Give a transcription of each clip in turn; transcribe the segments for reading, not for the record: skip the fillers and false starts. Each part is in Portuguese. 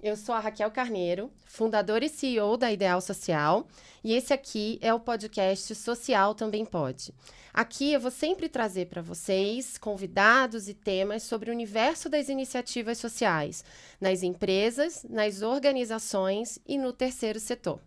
Eu sou a Raquel Carneiro, fundadora e CEO da Ideal Social, e esse aqui é o podcast Social Também Pode. Aqui eu vou sempre trazer para vocês convidados e temas sobre o universo das iniciativas sociais, nas empresas, nas organizações e no terceiro setor.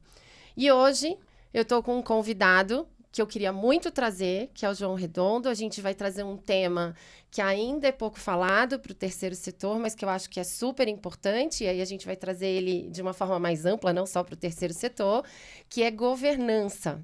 E hoje eu estou com um convidado que eu queria muito trazer, que é o João Redondo. A gente vai trazer um tema que ainda é pouco falado para o terceiro setor, mas que eu acho que é super importante, e aí a gente vai trazer ele de uma forma mais ampla, não só para o terceiro setor, que é governança.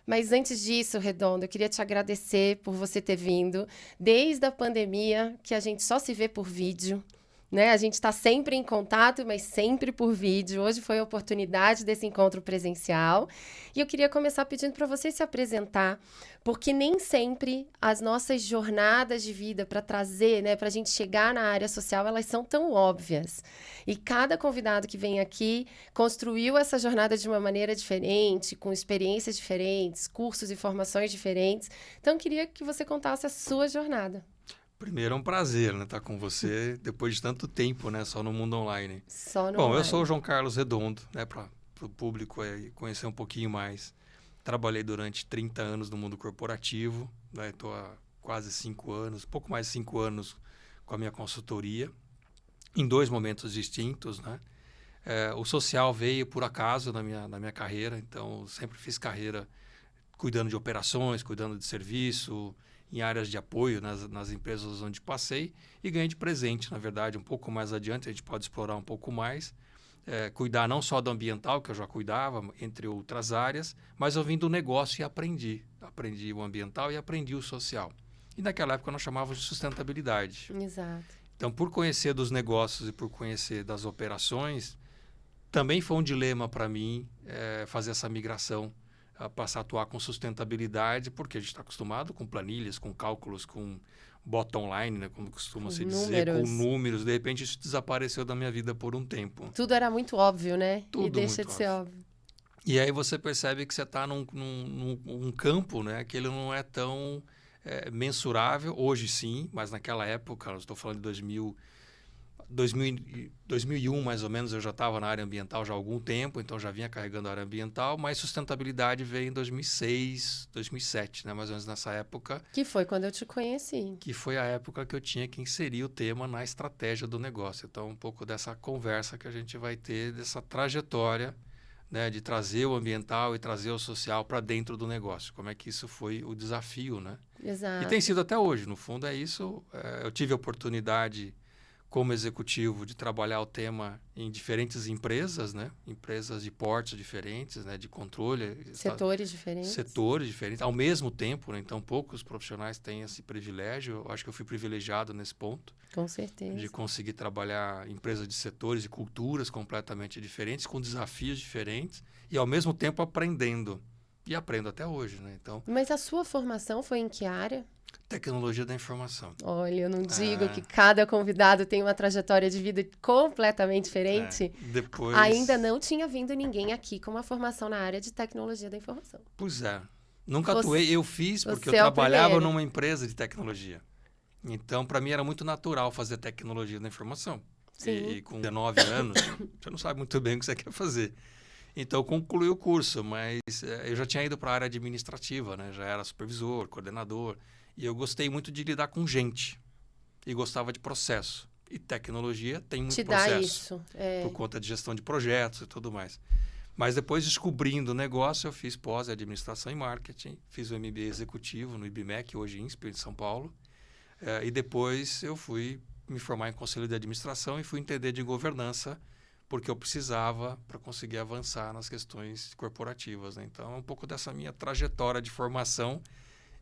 Mas antes disso, Redondo, eu queria te agradecer por você ter vindo. Desde a pandemia, que a gente só se vê por vídeo, né? A gente está sempre em contato, mas sempre por vídeo. Hoje foi a oportunidade desse encontro presencial. E eu queria começar pedindo para você se apresentar, porque nem sempre as nossas jornadas de vida para trazer, né, para a gente chegar na área social, elas são tão óbvias. E cada convidado que vem aqui construiu essa jornada de uma maneira diferente, com experiências diferentes, cursos e formações diferentes. Então, eu queria que você contasse a sua jornada. Primeiro é um prazer, né, estar com você depois de tanto tempo, né, só no mundo online. Só no Bom, online. eu sou o João Carlos Redondo, né, para o público conhecer um pouquinho mais. Trabalhei durante 30 anos no mundo corporativo, né, estou há quase 5 anos, pouco mais de 5 anos com a minha consultoria, em 2 momentos distintos, né. O social veio por acaso na minha carreira, então sempre fiz carreira cuidando de operações, cuidando de serviço, em áreas de apoio nas empresas onde passei, e ganhei de presente, na verdade, um pouco mais adiante, a gente pode explorar um pouco mais, cuidar não só do ambiental, que eu já cuidava, entre outras áreas, mas eu vim do negócio e aprendi. Aprendi o ambiental e aprendi o social. E naquela época nós chamávamos de sustentabilidade. Exato. Então, por conhecer dos negócios e por conhecer das operações, também foi um dilema para mim fazer essa migração, a passar a atuar com sustentabilidade, porque a gente está acostumado com planilhas, com cálculos, com bottom line, né, como costuma se dizer, com números. De repente, isso desapareceu da minha vida por um tempo. Tudo era muito óbvio, né? Tudo e deixa muito de ser óbvio. E aí você percebe que você está num campo, né, que ele não é tão mensurável. Hoje sim, mas naquela época, eu estou falando de 2001, mais ou menos, eu já estava na área ambiental já há algum tempo, então já vinha carregando a área ambiental, mas sustentabilidade veio em 2006, 2007, né, mais ou menos nessa época. Que foi quando eu te conheci. Que foi a época que eu tinha que inserir o tema na estratégia do negócio. Então, um pouco dessa conversa que a gente vai ter, dessa trajetória, né, de trazer o ambiental e trazer o social para dentro do negócio. Como é que isso foi o desafio, né? Exato. E tem sido até hoje, no fundo é isso. Eu tive a oportunidade como executivo de trabalhar o tema em diferentes empresas, né? Empresas de portes diferentes, né? De controle. Setores diferentes. Setores diferentes, ao mesmo tempo, né? Então poucos profissionais têm esse privilégio. Eu acho que eu fui privilegiado nesse ponto. Com certeza. De conseguir trabalhar em empresas de setores e culturas completamente diferentes, com desafios diferentes e ao mesmo tempo aprendendo. E aprendo até hoje, né? Então, mas a sua formação foi em que área? Tecnologia da informação. Olha, eu não digo que cada convidado tem uma trajetória de vida completamente diferente. Depois... Ainda não tinha vindo ninguém aqui com uma formação na área de tecnologia da informação. Pois é. Nunca atuei. Eu fiz porque eu é trabalhava numa empresa de tecnologia. Então, para mim, era muito natural fazer tecnologia da informação. Sim. E com 19 anos, você não sabe muito bem o que você quer fazer. Então, eu concluí o curso, mas eu já tinha ido para a área administrativa, né? Já era supervisor, coordenador. E eu gostei muito de lidar com gente. E gostava de processo. E tecnologia tem muito processo. Dá isso. Por conta de gestão de projetos e tudo mais. Mas depois, descobrindo o negócio, eu fiz pós-administração e marketing. Fiz o MBA executivo no IBMEC, hoje INSPER, em São Paulo. E depois eu fui me formar em conselho de administração e fui entender de governança, porque eu precisava para conseguir avançar nas questões corporativas, né? Então, é um pouco dessa minha trajetória de formação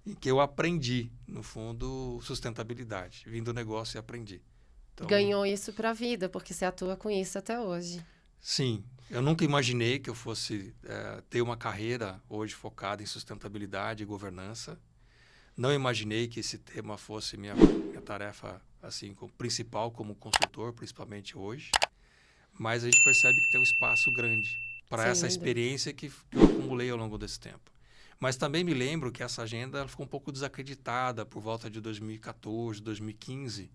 em que eu aprendi, no fundo, sustentabilidade. Vim do negócio e aprendi. Então, ganhou isso para a vida, porque você atua com isso até hoje. Sim. Eu nunca imaginei que eu fosse ter uma carreira hoje focada em sustentabilidade e governança. Não imaginei que esse tema fosse minha tarefa assim, principal como consultor, principalmente hoje. Mas a gente percebe que tem um espaço grande para essa experiência que eu acumulei ao longo desse tempo. Mas também me lembro que essa agenda ficou um pouco desacreditada por volta de 2014, 2015,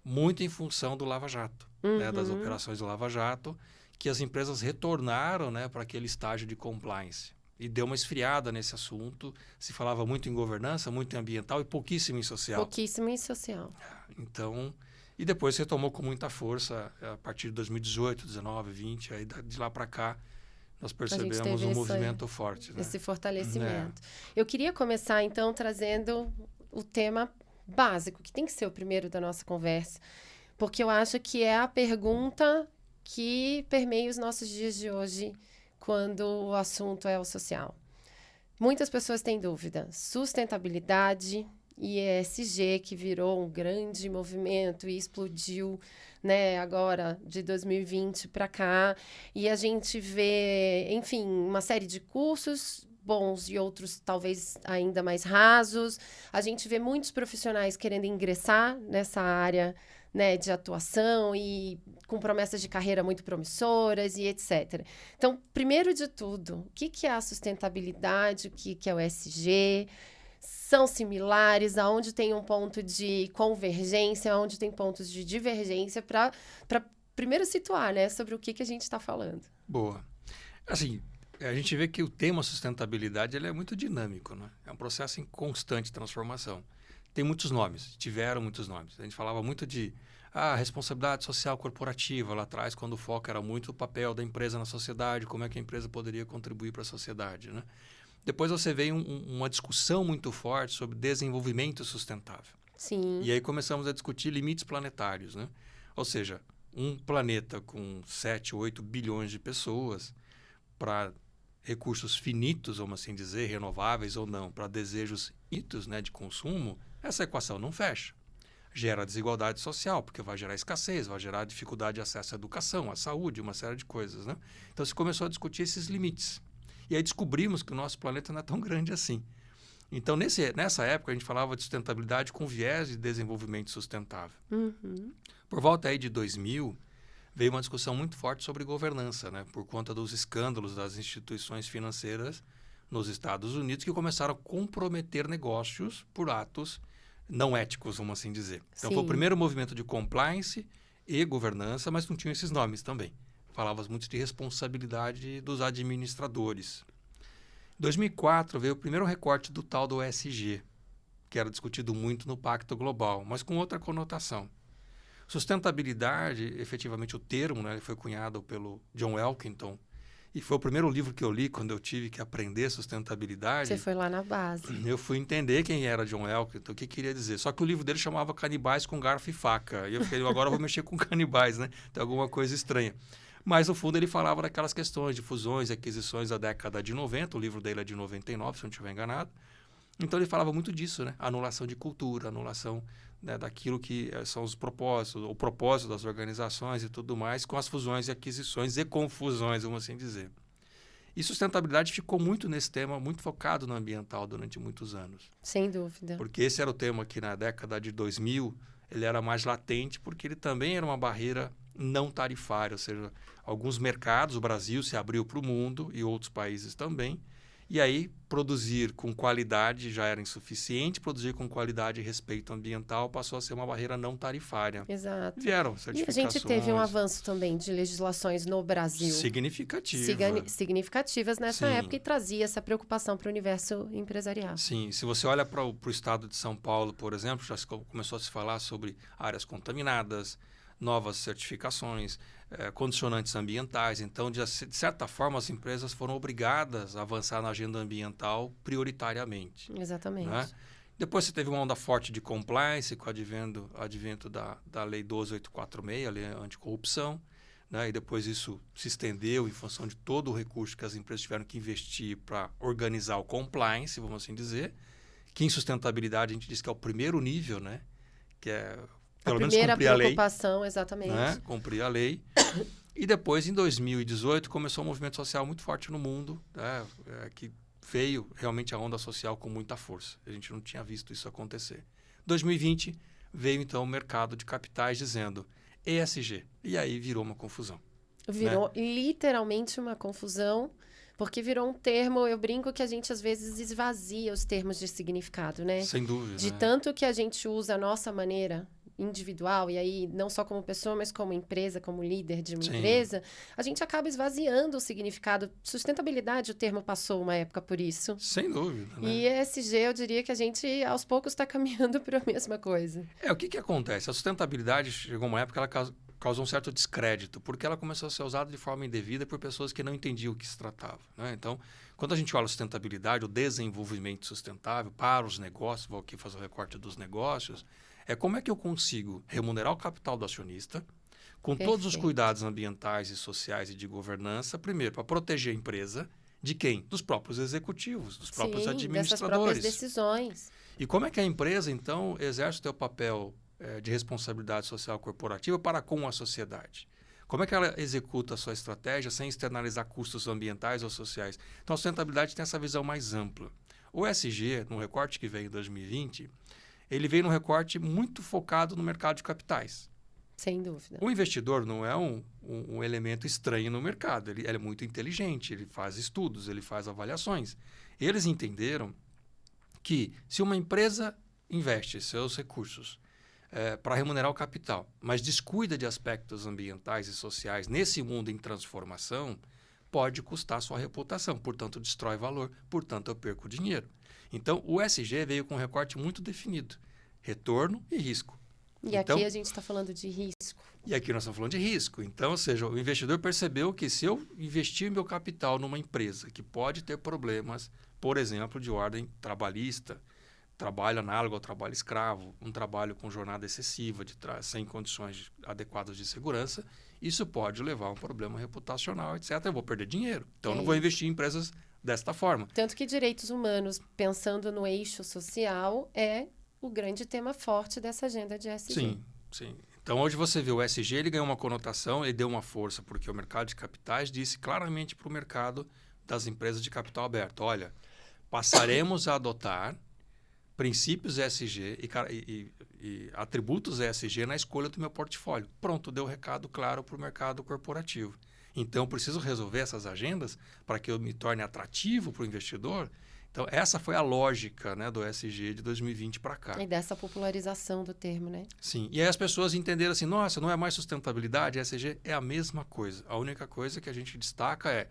muito em função do Lava Jato, né, das operações do Lava Jato, que as empresas retornaram, né, para aquele estágio de compliance. E deu uma esfriada nesse assunto. Se falava muito em governança, muito em ambiental e pouquíssimo em social. Pouquíssimo em social. Então, e depois retomou com muita força a partir de 2018, 19, 20. Aí de lá para cá, nós percebemos um movimento forte. Né? Esse fortalecimento. Eu queria começar, então, trazendo o tema básico, que tem que ser o primeiro da nossa conversa, porque eu acho que é a pergunta que permeia os nossos dias de hoje, quando o assunto é o social. Muitas pessoas têm dúvida. Sustentabilidade e ESG, que virou um grande movimento e explodiu, né, agora de 2020 para cá. E a gente vê, enfim, uma série de cursos bons e outros talvez ainda mais rasos. A gente vê muitos profissionais querendo ingressar nessa área, né, de atuação e com promessas de carreira muito promissoras e etc. Então, primeiro de tudo, o que é a sustentabilidade, o que é o ESG? São similares? Aonde tem um ponto de convergência, aonde tem pontos de divergência, para primeiro situar, né, sobre o que a gente está falando. Boa. Assim, a gente vê que o tema sustentabilidade ele é muito dinâmico, né? É um processo em constante transformação. Tem muitos nomes, tiveram muitos nomes. A gente falava muito de responsabilidade social corporativa lá atrás, quando o foco era muito o papel da empresa na sociedade, como é que a empresa poderia contribuir para a sociedade, né? Depois você veio uma discussão muito forte sobre desenvolvimento sustentável. Sim. E aí começamos a discutir limites planetários, né? Ou seja, um planeta com 7, 8 bilhões de pessoas para recursos finitos, vamos assim dizer, renováveis ou não, para desejos finitos, né, de consumo, essa equação não fecha. Gera desigualdade social, porque vai gerar escassez, vai gerar dificuldade de acesso à educação, à saúde, uma série de coisas, né? Então, se começou a discutir esses limites. E aí descobrimos que o nosso planeta não é tão grande assim. Então, nessa época, a gente falava de sustentabilidade com viés de desenvolvimento sustentável. Por volta aí de 2000, veio uma discussão muito forte sobre governança, né? Por conta dos escândalos das instituições financeiras nos Estados Unidos, que começaram a comprometer negócios por atos não éticos, vamos assim dizer. Então, Sim. foi o primeiro movimento de compliance e governança, mas não tinham esses nomes também. Falava muito de responsabilidade dos administradores. Em 2004, veio o primeiro recorte do tal do ESG, que era discutido muito no Pacto Global, mas com outra conotação. Sustentabilidade, efetivamente o termo, né, foi cunhado pelo John Elkington, e foi o primeiro livro que eu li quando eu tive que aprender sustentabilidade. Você foi lá na base. Eu fui entender quem era John Elkington, o que queria dizer. Só que o livro dele chamava Canibais com Garfo e Faca. E eu fiquei, agora eu vou mexer com canibais, né? Tem alguma coisa estranha. Mas, no fundo, ele falava daquelas questões de fusões e aquisições da década de 90. O livro dele é de 99, se eu não estiver enganado. Então, ele falava muito disso, né? Anulação de cultura, anulação, né, daquilo que são os propósitos, o propósito das organizações e tudo mais, com as fusões e aquisições e confusões, vamos assim dizer. E sustentabilidade ficou muito nesse tema, muito focado no ambiental durante muitos anos. Sem dúvida. Porque esse era o tema que na década de 2000 ele era mais latente, porque ele também era uma barreira não tarifária, ou seja, alguns mercados, o Brasil se abriu para o mundo e outros países também, e aí produzir com qualidade já era insuficiente, produzir com qualidade e respeito ambiental passou a ser uma barreira não tarifária. Exato. Vieram E a certificações. gente teve um avanço também de legislações no Brasil. Significativas nessa Sim. época e trazia essa preocupação para o universo empresarial. Sim, se você olha para o estado de São Paulo, por exemplo, já começou a se falar sobre áreas contaminadas, novas certificações, condicionantes ambientais. Então, de certa forma, as empresas foram obrigadas a avançar na agenda ambiental prioritariamente. Exatamente. Né? Depois você teve uma onda forte de compliance com o advento da Lei 12.846, a Lei Anticorrupção. Né? E depois isso se estendeu em função de todo o recurso que as empresas tiveram que investir para organizar o compliance, vamos assim dizer. Que em sustentabilidade a gente diz que é o primeiro nível, né? Que é pelo menos cumprir a lei. A primeira preocupação, exatamente. Né? Cumprir a lei. E depois, em 2018, começou um movimento social muito forte no mundo, né? Que veio realmente a onda social com muita força. A gente não tinha visto isso acontecer. 2020, veio então o mercado de capitais dizendo ESG. E aí virou uma confusão. Virou literalmente uma confusão, porque virou um termo, eu brinco que a gente às vezes esvazia os termos de significado, né? Sem dúvida. De tanto que a gente usa a nossa maneira individual, e aí não só como pessoa, mas como empresa, como líder de uma Sim. empresa, a gente acaba esvaziando o significado. Sustentabilidade, o termo passou uma época por isso. Sem dúvida, né? E ESG, eu diria que a gente, aos poucos, está caminhando para a mesma coisa. O que acontece? A sustentabilidade chegou uma época que ela causou um certo descrédito, porque ela começou a ser usada de forma indevida por pessoas que não entendiam o que se tratava, né? Então, quando a gente olha a sustentabilidade, o desenvolvimento sustentável para os negócios, vou aqui fazer o recorte dos negócios, é como é que eu consigo remunerar o capital do acionista com todos os Perfeito. cuidados ambientais e sociais e de governança, primeiro, para proteger a empresa de quem? Dos próprios executivos, dos próprios Sim, dessas administradores. próprias decisões. E como é que a empresa, então, exerce o seu papel de responsabilidade social corporativa para com a sociedade? Como é que ela executa a sua estratégia sem externalizar custos ambientais ou sociais? Então, a sustentabilidade tem essa visão mais ampla. O ESG, no recorte que veio em 2020, ele veio num recorte muito focado no mercado de capitais. Sem dúvida. O investidor não é um elemento estranho no mercado. Ele é muito inteligente, ele faz estudos, ele faz avaliações. Eles entenderam que se uma empresa investe seus recursos para remunerar o capital, mas descuida de aspectos ambientais e sociais nesse mundo em transformação, pode custar sua reputação, portanto destrói valor, portanto eu perco dinheiro. Então o ESG veio com um recorte muito definido, retorno e risco. E Então, aqui a gente está falando de risco. E aqui nós estamos falando de risco. Então, ou seja, o investidor percebeu que se eu investir meu capital numa empresa que pode ter problemas, por exemplo, de ordem trabalhista, trabalho análogo ao trabalho escravo, um trabalho com jornada excessiva, sem condições adequadas de segurança, isso pode levar a um problema reputacional, etc. Eu vou perder dinheiro. Então, eu não vou investir em empresas desta forma. Tanto que direitos humanos, pensando no eixo social, é o grande tema forte dessa agenda de ESG. Sim, sim. Então, hoje você vê o ESG, ele ganhou uma conotação, ele deu uma força, porque o mercado de capitais disse claramente para o mercado das empresas de capital aberto, olha, passaremos a adotar princípios ESG e atributos ESG na escolha do meu portfólio. Pronto, deu recado claro para o mercado corporativo. Então, eu preciso resolver essas agendas para que eu me torne atrativo para o investidor. Então, essa foi a lógica, né, do ESG de 2020 para cá. E dessa popularização do termo, né? Sim. E aí as pessoas entenderam assim, nossa, não é mais sustentabilidade, ESG é a mesma coisa. A única coisa que a gente destaca é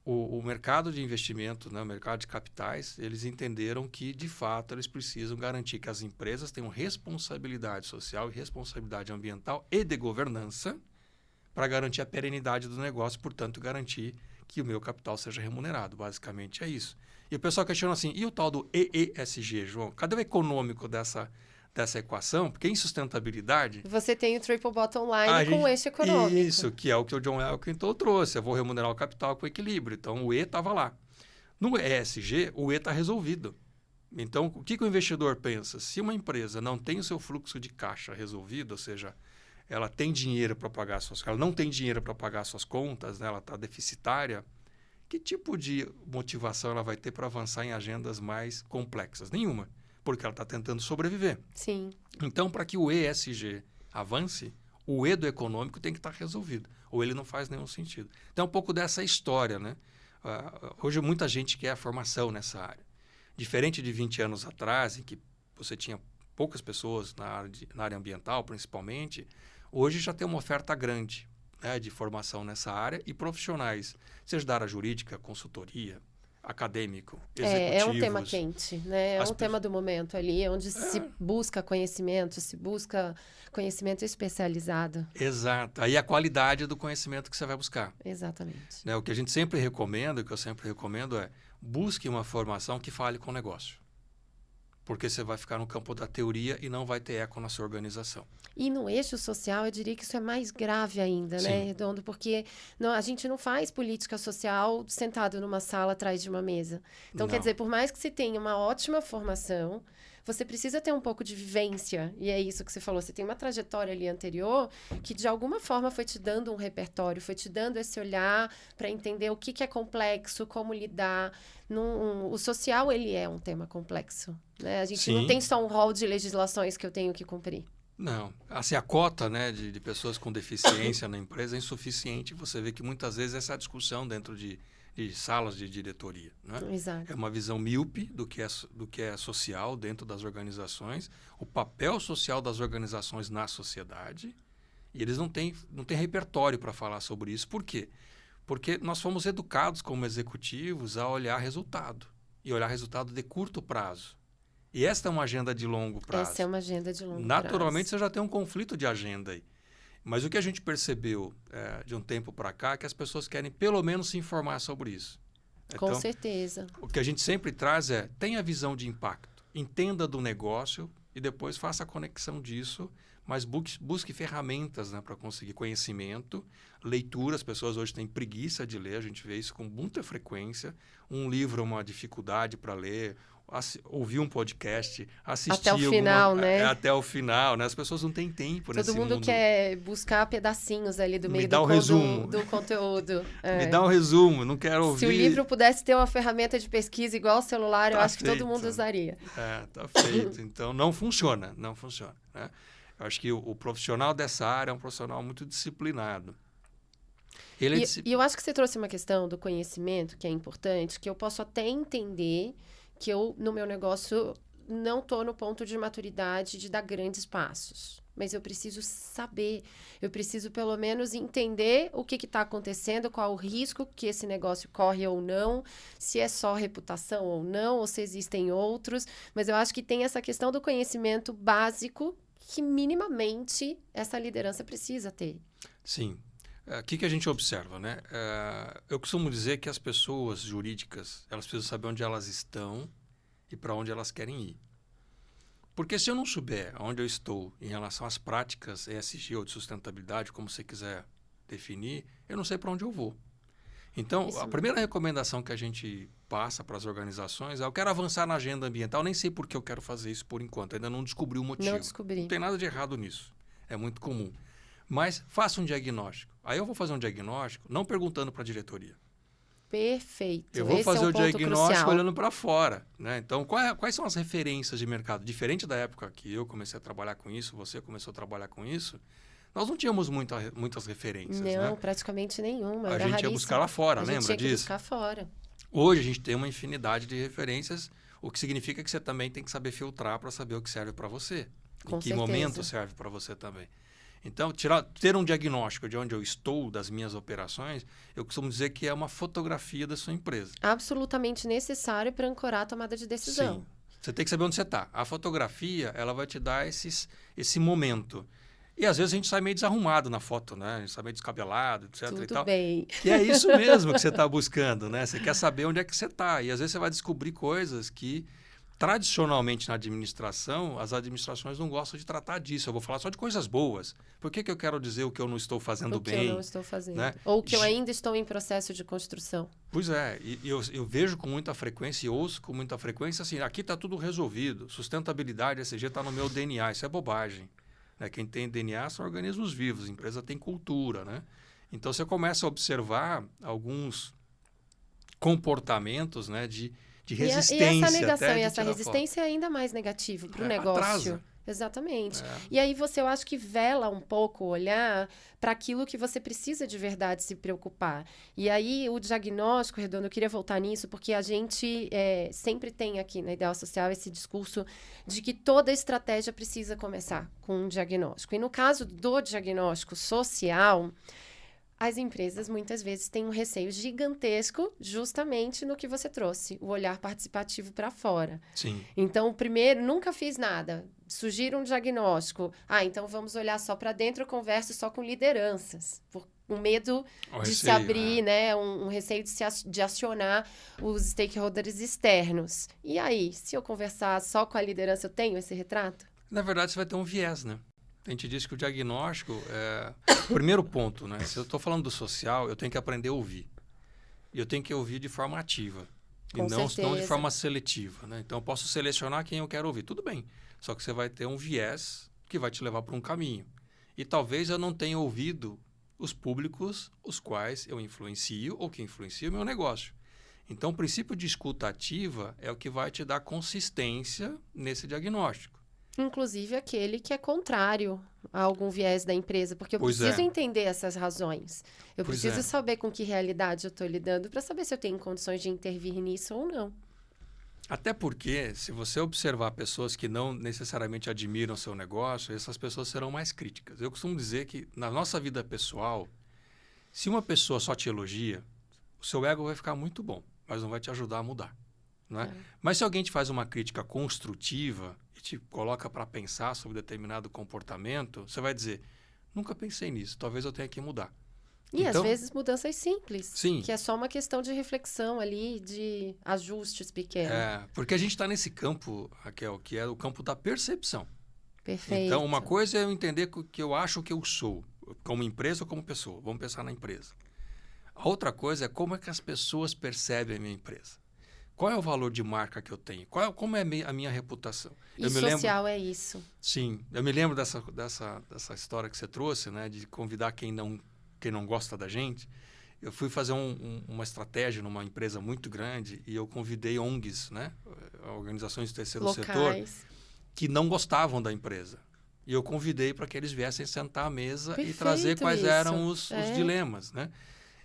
o mercado de investimento, né, o mercado de capitais, eles entenderam que, de fato, eles precisam garantir que as empresas tenham responsabilidade social e responsabilidade ambiental e de governança para garantir a perenidade do negócio, portanto, garantir que o meu capital seja remunerado. Basicamente é isso. E o pessoal questiona assim, e o tal do EESG, João? Cadê o econômico dessa equação? Porque em sustentabilidade... Você tem o triple bottom line com o eixo econômico. Isso, que é o que o John Elkington trouxe. Eu vou remunerar o capital com equilíbrio. Então, o E estava lá. No ESG, o E está resolvido. Então, o que o investidor pensa? Se uma empresa não tem o seu fluxo de caixa resolvido, ou seja, ela tem dinheiro para pagar ela não tem dinheiro para pagar suas contas, né? Ela está deficitária, que tipo de motivação ela vai ter para avançar em agendas mais complexas? Nenhuma, porque ela está tentando sobreviver. Sim. Então, para que o ESG avance, o E do econômico tem que estar resolvido, ou ele não faz nenhum sentido. Então, é um pouco dessa história, né? Hoje, muita gente quer a formação nessa área. Diferente de 20 anos atrás, em que você tinha poucas pessoas na área ambiental, principalmente, hoje já tem uma oferta grande, né, de formação nessa área e profissionais, seja da área jurídica, consultoria, acadêmico, executivos. É um tema quente, né? É um tema do momento ali, onde se busca conhecimento, especializado. Exato. Aí a qualidade do conhecimento que você vai buscar. Exatamente. Né? O que a gente sempre recomenda, o que eu sempre recomendo é busque uma formação que fale com o negócio. Porque você vai ficar no campo da teoria e não vai ter eco na sua organização. E no eixo social, eu diria que isso é mais grave ainda, Sim. né, Redondo? Porque a gente não faz política social sentado numa sala atrás de uma mesa. Então, Não. quer dizer, por mais que você tenha uma ótima formação, você precisa ter um pouco de vivência. E é isso que você falou. Você tem uma trajetória ali anterior que, de alguma forma, foi te dando um repertório, foi te dando esse olhar para entender o que é complexo, como lidar. O social, ele é um tema complexo, né? A gente Sim. não tem só um rol de legislações que eu tenho que cumprir. Não. Assim, a cota, né, de pessoas com deficiência na empresa é insuficiente. Você vê que muitas vezes essa discussão dentro de de salas de diretoria, né? Exato. É uma visão míope do que é social dentro das organizações, o papel social das organizações na sociedade, e eles não têm repertório para falar sobre isso. Por quê? Porque nós fomos educados como executivos a olhar resultado, e olhar resultado de curto prazo. E esta é uma agenda de longo prazo. Essa é uma agenda de longo prazo. Naturalmente, você já tem um conflito de agenda aí. Mas o que a gente percebeu de um tempo para cá é que as pessoas querem pelo menos se informar sobre isso. Com certeza. O que a gente sempre traz tenha visão de impacto, entenda do negócio e depois faça a conexão disso, mas busque ferramentas, né, para conseguir conhecimento, leitura. As pessoas hoje têm preguiça de ler, a gente vê isso com muita frequência. Um livro é uma dificuldade para ler, ouvir um podcast, assistir até o final, né? Até o final, né? As pessoas não têm tempo nesse mundo. Todo mundo quer buscar pedacinhos ali do meio do conteúdo. Me dá um resumo, não quero ouvir. Se o livro pudesse ter uma ferramenta de pesquisa igual o celular, eu acho que todo mundo usaria. Tá feito. Então, não funciona, né? Eu acho que o profissional dessa área é um profissional muito disciplinado. E eu acho que você trouxe uma questão do conhecimento, que é importante, que eu posso até entender que eu, no meu negócio, não estou no ponto de maturidade de dar grandes passos. Mas eu preciso saber, eu preciso pelo menos entender o que está acontecendo, qual o risco que esse negócio corre ou não, se é só reputação ou não, ou se existem outros. Mas eu acho que tem essa questão do conhecimento básico que minimamente essa liderança precisa ter. Sim. O que a gente observa, né? Eu costumo dizer que as pessoas jurídicas, elas precisam saber onde elas estão e para onde elas querem ir. Porque se eu não souber onde eu estou em relação às práticas ESG ou de sustentabilidade, como você quiser definir, eu não sei para onde eu vou. Então, a primeira recomendação que a gente passa para as organizações é: eu quero avançar na agenda ambiental, nem sei por que eu quero fazer isso por enquanto, ainda não descobri o motivo. Não tem nada de errado nisso, é muito comum. Mas faça um diagnóstico. Aí eu vou fazer um diagnóstico não perguntando para a diretoria. Perfeito. Eu vou fazer o diagnóstico crucial. olhando para fora, né? Então, quais são as referências de mercado? Diferente da época que eu comecei a trabalhar com isso, você começou a trabalhar com isso, nós não tínhamos muitas referências. Não, né? praticamente nenhuma. A gente ia buscar lá fora, lembra disso? A gente ia buscar fora. Hoje a gente tem uma infinidade de referências, o que significa que você também tem que saber filtrar para saber o que serve para você. Em que momento serve para você também. Então, ter um diagnóstico de onde eu estou, das minhas operações, eu costumo dizer que é uma fotografia da sua empresa. Absolutamente necessário para ancorar a tomada de decisão. Sim. Você tem que saber onde você está. A fotografia, ela vai te dar esse momento. E às vezes a gente sai meio desarrumado na foto, né? A gente sai meio descabelado, etc. Tudo e tal. bem. Que é isso mesmo que você está buscando, né? Você quer saber onde é que você está. E às vezes você vai descobrir coisas que, tradicionalmente na administração, as administrações não gostam de tratar disso. Eu vou falar só de coisas boas. Por que eu quero dizer o que eu não estou fazendo bem? O que eu não estou fazendo. Né? Ou que eu ainda estou em processo de construção. Pois é. E eu vejo com muita frequência e ouço com muita frequência assim: aqui está tudo resolvido. Sustentabilidade, ESG está no meu DNA. Isso é bobagem. Né? Quem tem DNA são organismos vivos. A empresa tem cultura, né? Então, você começa a observar alguns comportamentos, né, de resistência. E essa negação até e essa resistência é ainda mais negativo para o negócio. Atrasa. Exatamente. E aí eu acho que vela um pouco o olhar para aquilo que você precisa de verdade se preocupar. E aí o diagnóstico, Redondo, eu queria voltar nisso, porque a gente sempre tem aqui na Ideal Social esse discurso de que toda estratégia precisa começar com um diagnóstico. E no caso do diagnóstico social, as empresas muitas vezes têm um receio gigantesco justamente no que você trouxe, o olhar participativo para fora. Sim. Então, primeiro, nunca fiz nada, sugiro um diagnóstico. Então vamos olhar só para dentro, eu converso só com lideranças, por um medo de se abrir, né? Um receio de acionar os stakeholders externos. E aí, se eu conversar só com a liderança, eu tenho esse retrato? Na verdade, você vai ter um viés, né? A gente diz que o diagnóstico é o primeiro ponto, né? Se eu estou falando do social, eu tenho que aprender a ouvir. E eu tenho que ouvir de forma ativa. Com certeza. Não de forma seletiva, né? Então, eu posso selecionar quem eu quero ouvir. Tudo bem. Só que você vai ter um viés que vai te levar para um caminho. E talvez eu não tenha ouvido os públicos os quais eu influencio ou que influenciam o meu negócio. Então, o princípio de escuta ativa é o que vai te dar consistência nesse diagnóstico. Inclusive aquele que é contrário a algum viés da empresa, porque eu preciso entender essas razões. Eu preciso saber com que realidade eu estou lidando para saber se eu tenho condições de intervir nisso ou não. Até porque, se você observar pessoas que não necessariamente admiram seu negócio, essas pessoas serão mais críticas. Eu costumo dizer que, na nossa vida pessoal, se uma pessoa só te elogia, o seu ego vai ficar muito bom, mas não vai te ajudar a mudar. Não é? Mas se alguém te faz uma crítica construtiva e te coloca para pensar sobre determinado comportamento, você vai dizer, nunca pensei nisso, talvez eu tenha que mudar. E então, às vezes mudanças simples, sim, que é só uma questão de reflexão ali, de ajustes pequenos. Porque a gente está nesse campo, Raquel, que é o campo da percepção. Perfeito. Então, uma coisa é eu entender que eu acho que eu sou, como empresa ou como pessoa. Vamos pensar na empresa. A outra coisa é como é que as pessoas percebem a minha empresa. Qual é o valor de marca que eu tenho? Como é a minha reputação? E social é isso. Sim, eu me lembro dessa história que você trouxe, né, de convidar quem não gosta da gente. Eu fui fazer uma estratégia numa empresa muito grande e eu convidei ONGs, né, organizações do terceiro setor, que não gostavam da empresa. E eu convidei para que eles viessem sentar à mesa e trazer quais eram os dilemas, né?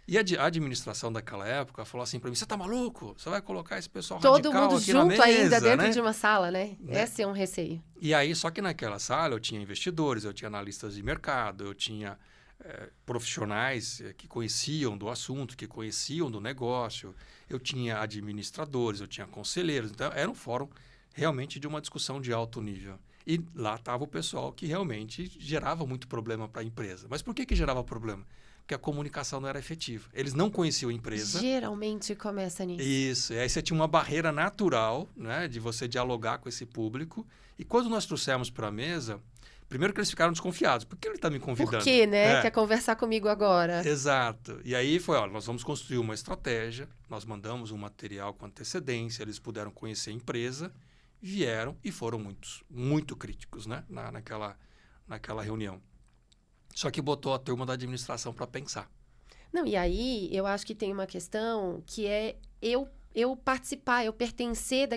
E a administração daquela época falou assim para mim, você está maluco? Você vai colocar esse pessoal todo radical mundo aqui na mesa, junto ainda dentro né? de uma sala, né? Esse é um receio. E aí, só que naquela sala eu tinha investidores, eu tinha analistas de mercado, eu tinha profissionais que conheciam do assunto, que conheciam do negócio, eu tinha administradores, eu tinha conselheiros. Então, era um fórum realmente de uma discussão de alto nível. E lá estava o pessoal que realmente gerava muito problema para a empresa. Mas por que gerava problema? Porque a comunicação não era efetiva. Eles não conheciam a empresa. Geralmente começa nisso. Isso. E aí você tinha uma barreira natural, né, de você dialogar com esse público. E quando nós trouxemos para a mesa, primeiro que eles ficaram desconfiados. Por que ele está me convidando? Por quê, né? Quer conversar comigo agora? Exato. E aí foi, nós vamos construir uma estratégia, nós mandamos um material com antecedência, eles puderam conhecer a empresa, vieram e foram muito críticos, né, naquela reunião. Só que botou a turma da administração para pensar. Não, e aí eu acho que tem uma questão que é eu participar, eu pertencer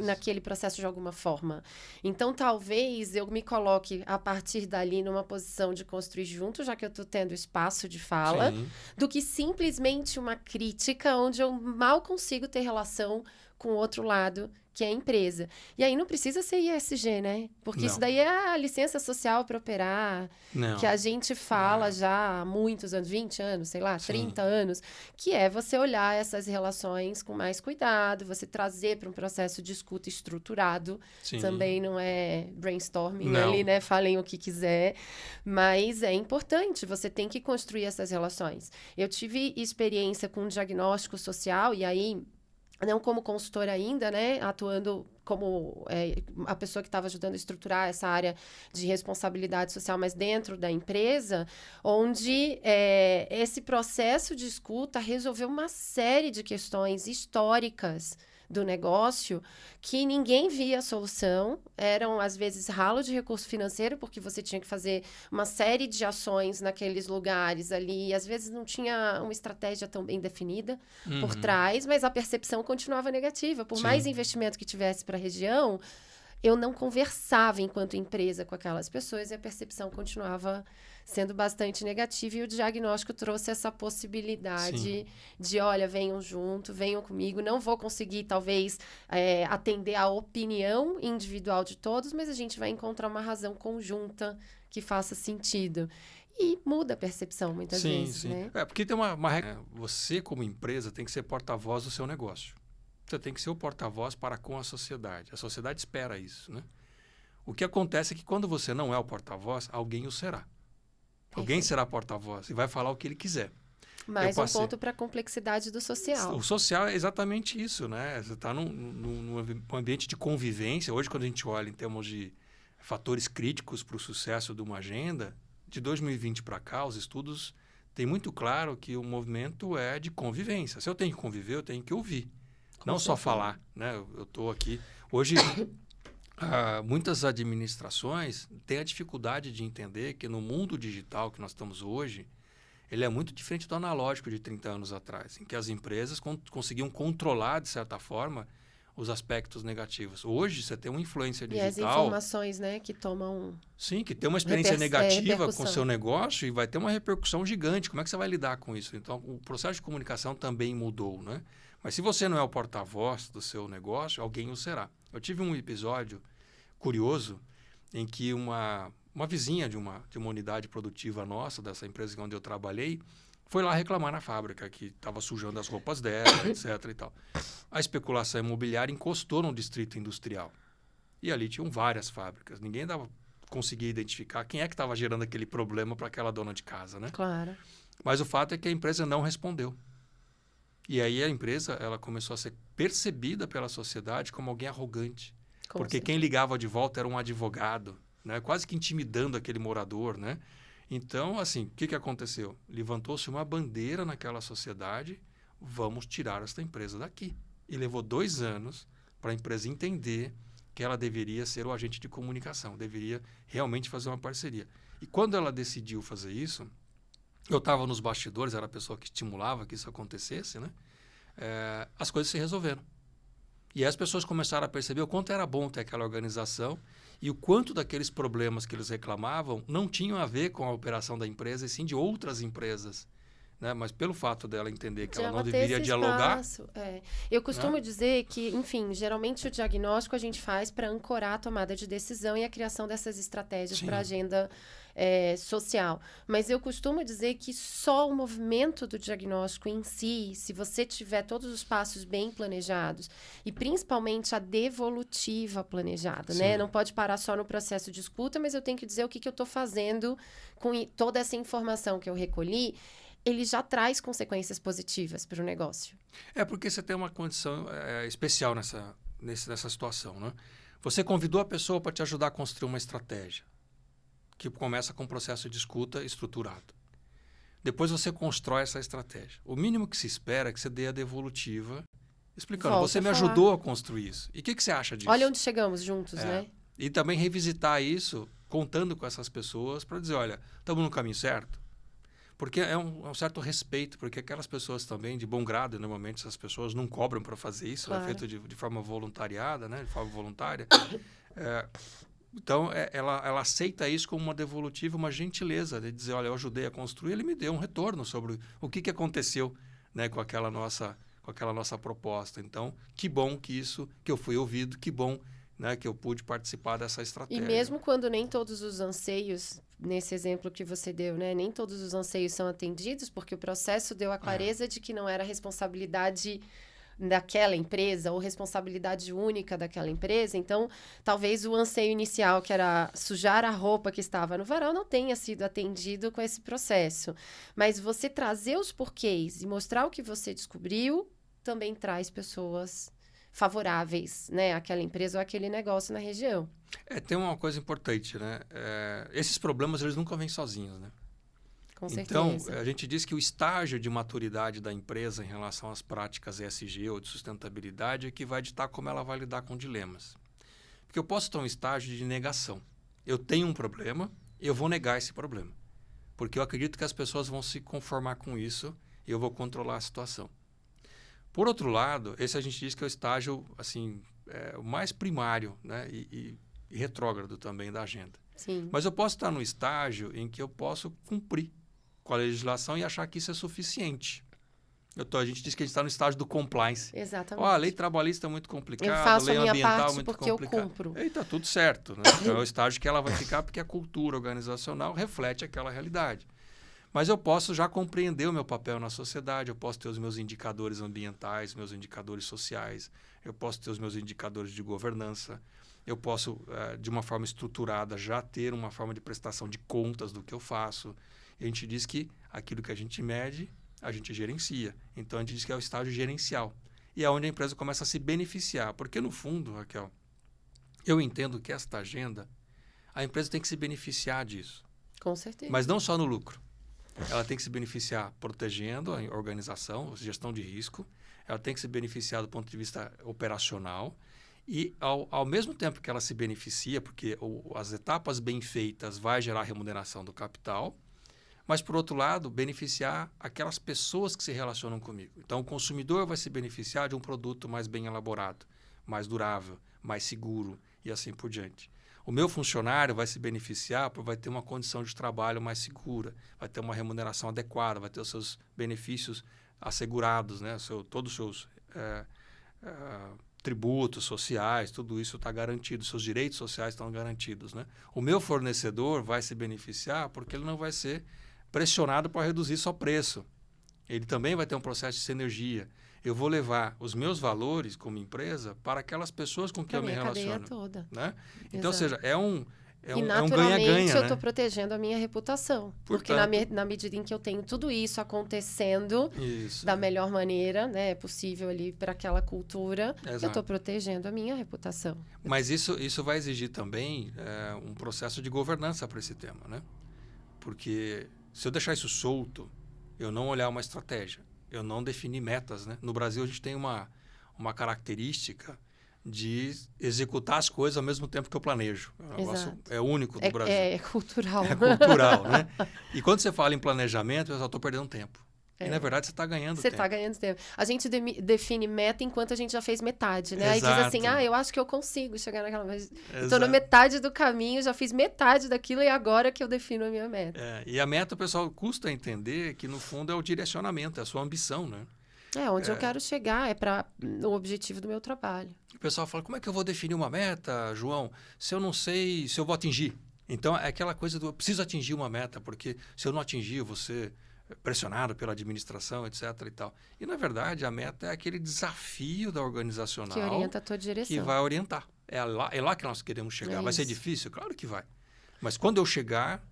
naquele processo de alguma forma. Então, talvez eu me coloque, a partir dali, numa posição de construir junto, já que eu estou tendo espaço de fala, do que simplesmente uma crítica onde eu mal consigo ter relação com o outro lado, que é a empresa. E aí não precisa ser ISG, né? Porque isso daí é a licença social para operar, que a gente fala já há muitos anos, 20 anos, sei lá, 30 anos, que é você olhar essas relações com mais cuidado, você trazer para um processo de escuta estruturado. Também não é brainstorming ali, né? Falem o que quiser. Mas é importante, você tem que construir essas relações. Eu tive experiência com diagnóstico social, e aí não como consultora ainda, né, atuando como a pessoa que estava ajudando a estruturar essa área de responsabilidade social, mas dentro da empresa, onde esse processo de escuta resolveu uma série de questões históricas do negócio que ninguém via a solução, eram às vezes ralo de recurso financeiro, porque você tinha que fazer uma série de ações naqueles lugares ali, e às vezes não tinha uma estratégia tão bem definida por trás, mas a percepção continuava negativa. Por mais investimento que tivesse para a região, eu não conversava enquanto empresa com aquelas pessoas e a percepção continuava sendo bastante negativa, e o diagnóstico trouxe essa possibilidade de, olha, venham junto, venham comigo, não vou conseguir, talvez, atender a opinião individual de todos, mas a gente vai encontrar uma razão conjunta que faça sentido. E muda a percepção, muitas vezes, né? Porque tem uma regra. Você, como empresa, tem que ser porta-voz do seu negócio. Você tem que ser o porta-voz para com a sociedade. A sociedade espera isso, né? O que acontece é que quando você não é o porta-voz, alguém o será. Alguém será porta-voz e vai falar o que ele quiser. Mais um ponto para a complexidade do social. O social é exatamente isso, né? Você está num ambiente de convivência. Hoje, quando a gente olha em termos de fatores críticos para o sucesso de uma agenda, de 2020 para cá, os estudos têm muito claro que o movimento é de convivência. Se eu tenho que conviver, eu tenho que ouvir. Não só falar, né? Eu estou aqui... Hoje... muitas administrações têm a dificuldade de entender que no mundo digital que nós estamos hoje, ele é muito diferente do analógico de 30 anos atrás, em que as empresas conseguiam controlar, de certa forma, os aspectos negativos. Hoje, você tem uma influência digital... E as informações, né, que tomam... Sim, que tem uma experiência negativa com o seu repercussão. negócio e vai ter uma repercussão gigante. Como é que você vai lidar com isso? Então, o processo de comunicação também mudou, né? Mas se você não é o porta-voz do seu negócio, alguém o será. Eu tive um episódio curioso em que uma vizinha de uma unidade produtiva nossa, dessa empresa onde eu trabalhei, foi lá reclamar na fábrica que estava sujando as roupas dela, etc. e tal. A especulação imobiliária encostou no distrito industrial. E ali tinham várias fábricas. Ninguém conseguia identificar quem é que estava gerando aquele problema para aquela dona de casa, né? Claro. Mas o fato é que a empresa não respondeu. E aí a empresa ela começou a ser percebida pela sociedade como alguém arrogante. Porque quem ligava de volta era um advogado, né? Quase que intimidando aquele morador, né? Então, assim, o que aconteceu? Levantou-se uma bandeira naquela sociedade, vamos tirar esta empresa daqui. E levou 2 anos para a empresa entender que ela deveria ser o agente de comunicação, deveria realmente fazer uma parceria. E quando ela decidiu fazer isso, eu estava nos bastidores, era a pessoa que estimulava que isso acontecesse, né? As coisas se resolveram. E aí as pessoas começaram a perceber o quanto era bom ter aquela organização e o quanto daqueles problemas que eles reclamavam não tinham a ver com a operação da empresa, e sim de outras empresas. Né? Mas pelo fato dela entender que ela não deveria dialogar... Eu costumo dizer que, enfim, geralmente o diagnóstico a gente faz para ancorar a tomada de decisão e a criação dessas estratégias para a agenda social. Mas eu costumo dizer que só o movimento do diagnóstico em si, se você tiver todos os passos bem planejados, e principalmente a devolutiva planejada, né? Não pode parar só no processo de escuta, mas eu tenho que dizer o que eu estou fazendo com toda essa informação que eu recolhi, ele já traz consequências positivas para o negócio. Porque você tem uma condição especial nessa situação, né? Você convidou a pessoa para te ajudar a construir uma estratégia, que começa com um processo de escuta estruturado. Depois você constrói essa estratégia. O mínimo que se espera é que você dê a devolutiva, explicando, você me ajudou a construir isso. E o que você acha disso? Olha onde chegamos juntos, né? E também revisitar isso, contando com essas pessoas, para dizer, olha, estamos no caminho certo? Porque é um certo respeito, porque aquelas pessoas também, de bom grado, normalmente essas pessoas não cobram para fazer isso, é feito de forma voluntariada, né? De forma voluntária. Então, ela aceita isso como uma devolutiva, uma gentileza, de dizer, olha, eu ajudei a construir, ele me deu um retorno sobre o que aconteceu, né, com aquela nossa proposta. Então, que bom que eu fui ouvido, que bom, né, que eu pude participar dessa estratégia. E mesmo quando nem todos os anseios, nesse exemplo que você deu, né, nem todos os anseios são atendidos, porque o processo deu a clareza de que não era responsabilidade daquela empresa ou responsabilidade única daquela empresa. Então, talvez o anseio inicial, que era sujar a roupa que estava no varal, não tenha sido atendido com esse processo. Mas você trazer os porquês e mostrar o que você descobriu também traz pessoas favoráveis, né, àquela empresa ou àquele negócio na região. Tem uma coisa importante, né? Esses problemas, eles nunca vêm sozinhos, né? Com certeza. Então, a gente diz que o estágio de maturidade da empresa em relação às práticas ESG ou de sustentabilidade é que vai ditar como ela vai lidar com dilemas. Porque eu posso ter um estágio de negação. Eu tenho um problema, eu vou negar esse problema. Porque eu acredito que as pessoas vão se conformar com isso e eu vou controlar a situação. Por outro lado, esse a gente diz que é o estágio assim, o mais primário, né? e retrógrado também da agenda. Sim. Mas eu posso estar no estágio em que eu posso cumprir com a legislação e achar que isso é suficiente. A gente diz que a gente está no estágio do compliance. Exatamente. A lei trabalhista é muito complicada, eu faço a lei a minha ambiental parte é muito porque complicada. eu cumpro. E está tudo certo. Né? É o estágio que ela vai ficar porque a cultura organizacional reflete aquela realidade. Mas eu posso já compreender o meu papel na sociedade, eu posso ter os meus indicadores ambientais, meus indicadores sociais, eu posso ter os meus indicadores de governança, eu posso, de uma forma estruturada, já ter uma forma de prestação de contas do que eu faço. E a gente diz que aquilo que a gente mede, a gente gerencia. Então, a gente diz que é o estágio gerencial. E é onde a empresa começa a se beneficiar. Porque, no fundo, Raquel, eu entendo que esta agenda, a empresa tem que se beneficiar disso. Com certeza. Mas não só no lucro. Ela tem que se beneficiar protegendo a organização, gestão de risco. Ela tem que se beneficiar do ponto de vista operacional. E, ao mesmo tempo que ela se beneficia, porque as etapas bem feitas vai gerar remuneração do capital, mas, por outro lado, beneficiar aquelas pessoas que se relacionam comigo. Então, o consumidor vai se beneficiar de um produto mais bem elaborado, mais durável, mais seguro e assim por diante. O meu funcionário vai se beneficiar porque vai ter uma condição de trabalho mais segura, vai ter uma remuneração adequada, vai ter os seus benefícios assegurados, né? Todos os seus tributos sociais, tudo isso está garantido, seus direitos sociais estão garantidos, né? O meu fornecedor vai se beneficiar porque ele não vai ser pressionado para reduzir só preço. Ele também vai ter um processo de sinergia. Eu vou levar os meus valores como empresa para aquelas pessoas com quem eu me relaciono. A cadeia toda. Né? Então, ou Exato. seja, é um E naturalmente ganha-ganha. eu né? estou protegendo a minha reputação. Porque na medida em que eu tenho tudo isso acontecendo da melhor maneira, né, possível ali para aquela cultura, eu estou protegendo a minha reputação. Mas isso vai exigir também um processo de governança para esse tema, né? Porque se eu deixar isso solto, eu não olhar uma estratégia, eu não definir metas, né? No Brasil, a gente tem uma característica de executar as coisas ao mesmo tempo que eu planejo. O negócio é único do Brasil. É cultural. É cultural, né? E quando você fala em planejamento, eu só estou perdendo tempo. E, na verdade, você está ganhando tempo. Você está ganhando tempo. A gente define meta enquanto a gente já fez metade, né? Exato. Aí diz assim, eu acho que eu consigo chegar naquela... Mas estou na metade do caminho, já fiz metade daquilo e agora que eu defino a minha meta. E a meta, o pessoal custa entender que, no fundo, é o direcionamento, é a sua ambição, né? Onde eu quero chegar, é para o objetivo do meu trabalho. O pessoal fala, como é que eu vou definir uma meta, João, se eu não sei se eu vou atingir? Então, é aquela coisa do, eu preciso atingir uma meta, porque se eu não atingir, eu vou ser pressionado pela administração, etc. e tal. E, na verdade, a meta é aquele desafio da organizacional que orienta a tua direção. Que vai orientar. É lá que nós queremos chegar. Vai ser difícil? Claro que vai. Mas quando eu chegar,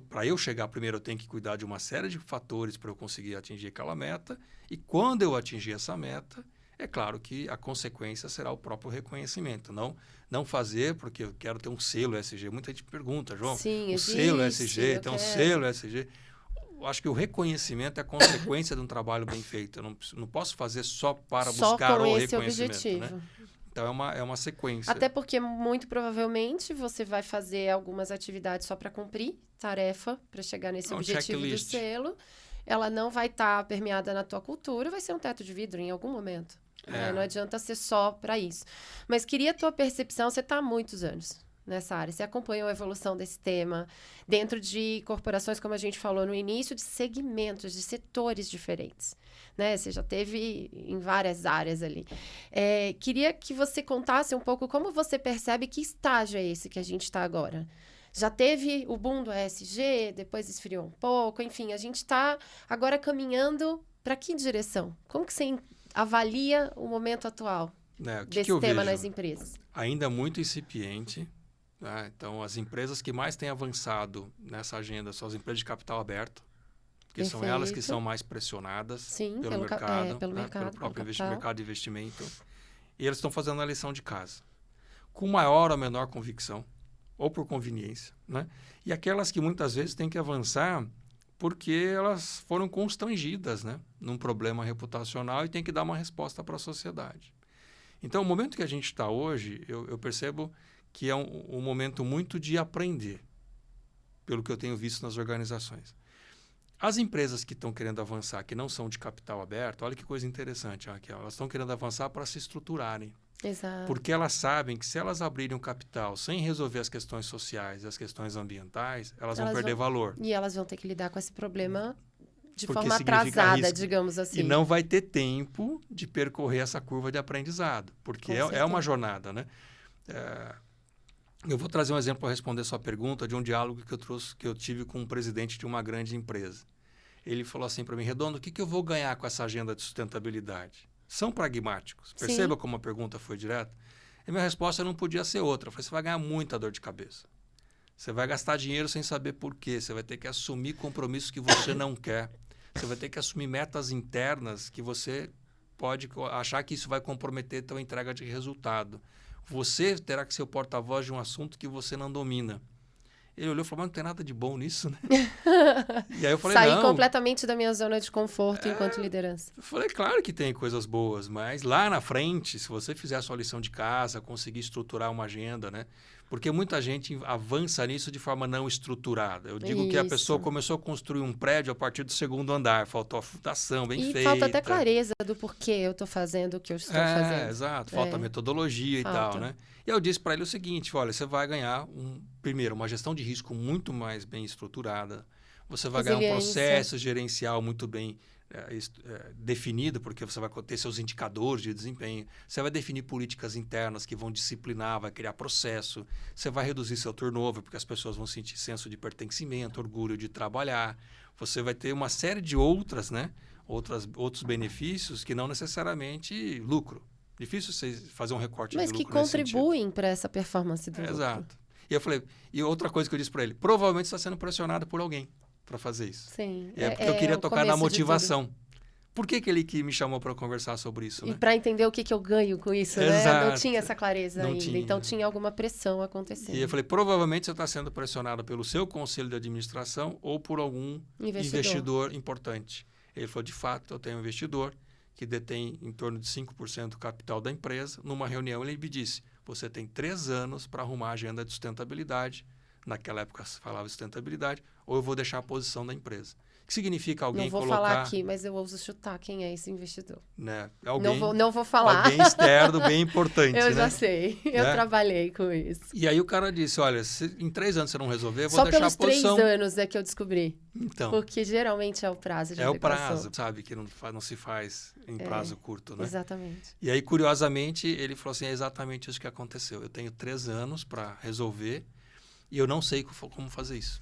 para eu chegar primeiro, eu tenho que cuidar de uma série de fatores para eu conseguir atingir aquela meta. E quando eu atingir essa meta, é claro que a consequência será o próprio reconhecimento. Não fazer porque eu quero ter um selo ESG. Muita gente pergunta, João, Sim, selo ESG, tem um selo ESG. Eu acho que o reconhecimento é a consequência de um trabalho bem feito. Eu não posso fazer só para buscar o reconhecimento. Objetivo. Né? Então, é uma sequência. Até porque, muito provavelmente, você vai fazer algumas atividades só para cumprir tarefa, para chegar nesse objetivo do selo. Ela não vai estar permeada na tua cultura, vai ser um teto de vidro em algum momento. Não adianta ser só para isso. Mas queria a tua percepção, você está há muitos anos nessa área, você acompanhou a evolução desse tema dentro de corporações, como a gente falou no início, de segmentos, de setores diferentes, né? Você já teve em várias áreas ali. Queria que você contasse um pouco como você percebe que estágio é esse que a gente está agora. Já teve o boom do ESG, depois esfriou um pouco, enfim, a gente está agora caminhando para que direção? Como que você avalia o momento atual desse tema nas empresas? Ainda muito incipiente. Né? Então, as empresas que mais têm avançado nessa agenda são as empresas de capital aberto, porque são elas que são mais pressionadas pelo mercado, pelo próprio mercado de investimento. E eles estão fazendo a lição de casa, com maior ou menor convicção, ou por conveniência. Né? E aquelas que muitas vezes têm que avançar porque elas foram constrangidas, né, num problema reputacional e têm que dar uma resposta para a sociedade. Então, o momento que a gente está hoje, eu percebo que é um momento muito de aprender, pelo que eu tenho visto nas organizações. As empresas que estão querendo avançar, que não são de capital aberto, olha que coisa interessante, Raquel, elas estão querendo avançar para se estruturarem. Exato. Porque elas sabem que se elas abrirem um capital sem resolver as questões sociais e as questões ambientais, elas vão perder valor. E elas vão ter que lidar com esse problema de forma atrasada, digamos assim. E não vai ter tempo de percorrer essa curva de aprendizado, porque é uma jornada, né? Eu vou trazer um exemplo para responder sua pergunta de um diálogo que eu tive com um presidente de uma grande empresa. Ele falou assim para mim, Redondo, o que eu vou ganhar com essa agenda de sustentabilidade? São pragmáticos. Perceba como a pergunta foi direta. E minha resposta não podia ser outra. Eu falei, você vai ganhar muita dor de cabeça. Você vai gastar dinheiro sem saber por quê. Você vai ter que assumir compromissos que você não quer. Você vai ter que assumir metas internas que você pode achar que isso vai comprometer a tua entrega de resultado. Você terá que ser o porta-voz de um assunto que você não domina. Ele olhou e falou, mas não tem nada de bom nisso, né? E aí eu falei, Saí completamente da minha zona de conforto enquanto liderança. Eu falei, claro que tem coisas boas, mas lá na frente, se você fizer a sua lição de casa, conseguir estruturar uma agenda, né? Porque muita gente avança nisso de forma não estruturada. Eu digo que a pessoa começou a construir um prédio a partir do segundo andar, faltou a fundação bem feita. E falta até clareza do porquê eu estou fazendo o que eu estou fazendo. Exato, falta metodologia e tal, né? E eu disse para ele o seguinte, olha, você vai ganhar, primeiro, uma gestão de risco muito mais bem estruturada, você vai ganhar um processo gerencial muito bem definido, porque você vai ter seus indicadores de desempenho, você vai definir políticas internas que vão disciplinar, vai criar processo, você vai reduzir seu turnover, porque as pessoas vão sentir senso de pertencimento, orgulho de trabalhar, você vai ter uma série de outros benefícios que não necessariamente lucro. Difícil você fazer um recorte de lucro. Mas que contribuem para essa performance do lucro. Exato. E eu falei, e outra coisa que eu disse para ele, provavelmente você está sendo pressionado por alguém para fazer isso. Sim. Porque eu queria tocar na motivação. Por que ele que me chamou para conversar sobre isso? E para entender o que eu ganho com isso, né? Não tinha essa clareza ainda. Tinha. Então tinha alguma pressão acontecendo. E eu falei, provavelmente você está sendo pressionado pelo seu conselho de administração ou por algum investidor importante. Ele falou, de fato, eu tenho um investidor que detém em torno de 5% do capital da empresa. Numa reunião, ele me disse, você tem 3 anos para arrumar a agenda de sustentabilidade. Naquela época se falava sustentabilidade, ou eu vou deixar a posição da empresa. O que significa alguém colocar... Não vou falar aqui, mas eu ouso chutar quem é esse investidor. Né? Não vou falar. Alguém externo bem importante. Eu já sei. Eu trabalhei com isso. E aí o cara disse, olha, se em 3 anos você não resolver, eu vou deixar a posição... Só pelos 3 anos é que eu descobri. Então. Porque geralmente é o prazo de adequação. É o prazo, sabe? Que não se faz em prazo curto, né? Exatamente. E aí, curiosamente, ele falou assim, é exatamente isso que aconteceu. Eu tenho 3 anos para resolver e eu não sei como fazer isso.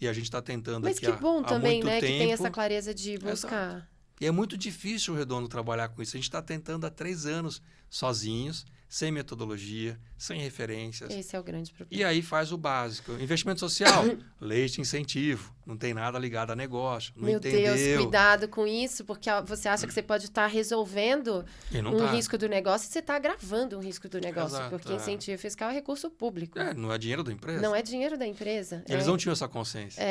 E a gente está tentando Mas aqui que bom também, né? tempo. Que tem essa clareza de buscar. Exato. E é muito difícil o Redondo trabalhar com isso. A gente está tentando há 3 anos sozinhos, sem metodologia, sem referências. Esse é o grande problema. E aí faz o básico. Investimento social, lei de incentivo. Não tem nada ligado a negócio. Não entendeu. Deus, cuidado com isso, porque você acha que você pode estar resolvendo risco do negócio e você está agravando um risco do negócio. Exato, porque incentivo fiscal é recurso público. Não é dinheiro da empresa. Não é dinheiro da empresa. Eles não tinham essa consciência.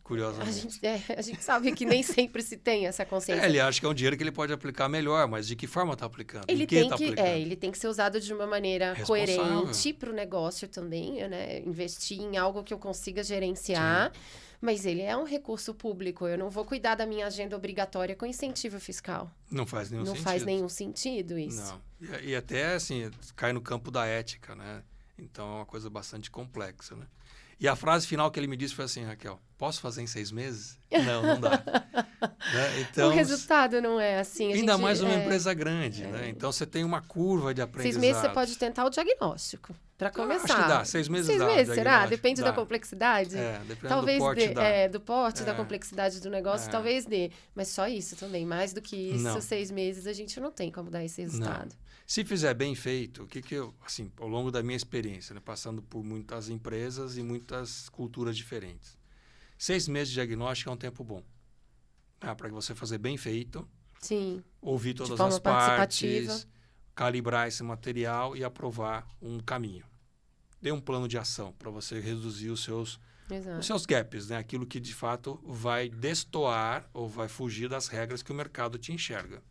Curiosamente. A gente sabe que nem sempre se tem essa consciência. Ele acha que é um dinheiro que ele pode aplicar melhor, mas de que forma está aplicando? Ele tem que ser usado de uma maneira coerente para o negócio também, né? Investir em algo que eu consiga gerenciar. Sim. Mas ele é um recurso público. Eu não vou cuidar da minha agenda obrigatória com incentivo fiscal. Não faz nenhum sentido. Não faz nenhum sentido isso. Não. E até, assim, cai no campo da ética, né? Então, é uma coisa bastante complexa, né? E a frase final que ele me disse foi assim, Raquel, posso fazer em 6 meses? Não dá. Né? Então, o resultado não é assim. Ainda mais uma empresa grande, né? Então, você tem uma curva de aprendizado. 6 meses você pode tentar o diagnóstico, para começar. Acho que dá, 6 meses dá. 6 meses, será? Depende da complexidade? Depende talvez do porte do porte, da complexidade do negócio, talvez dê. Mas só isso também, mais do que isso, 6 meses a gente não tem como dar esse resultado. Não. Se fizer bem feito, o que eu, assim, ao longo da minha experiência, né, passando por muitas empresas e muitas culturas diferentes, 6 meses de diagnóstico é um tempo bom. Para você fazer bem feito, sim, ouvir todas as partes, calibrar esse material e aprovar um caminho. Dê um plano de ação para você reduzir os seus gaps, né? Aquilo que de fato vai destoar ou vai fugir das regras que o mercado te enxerga.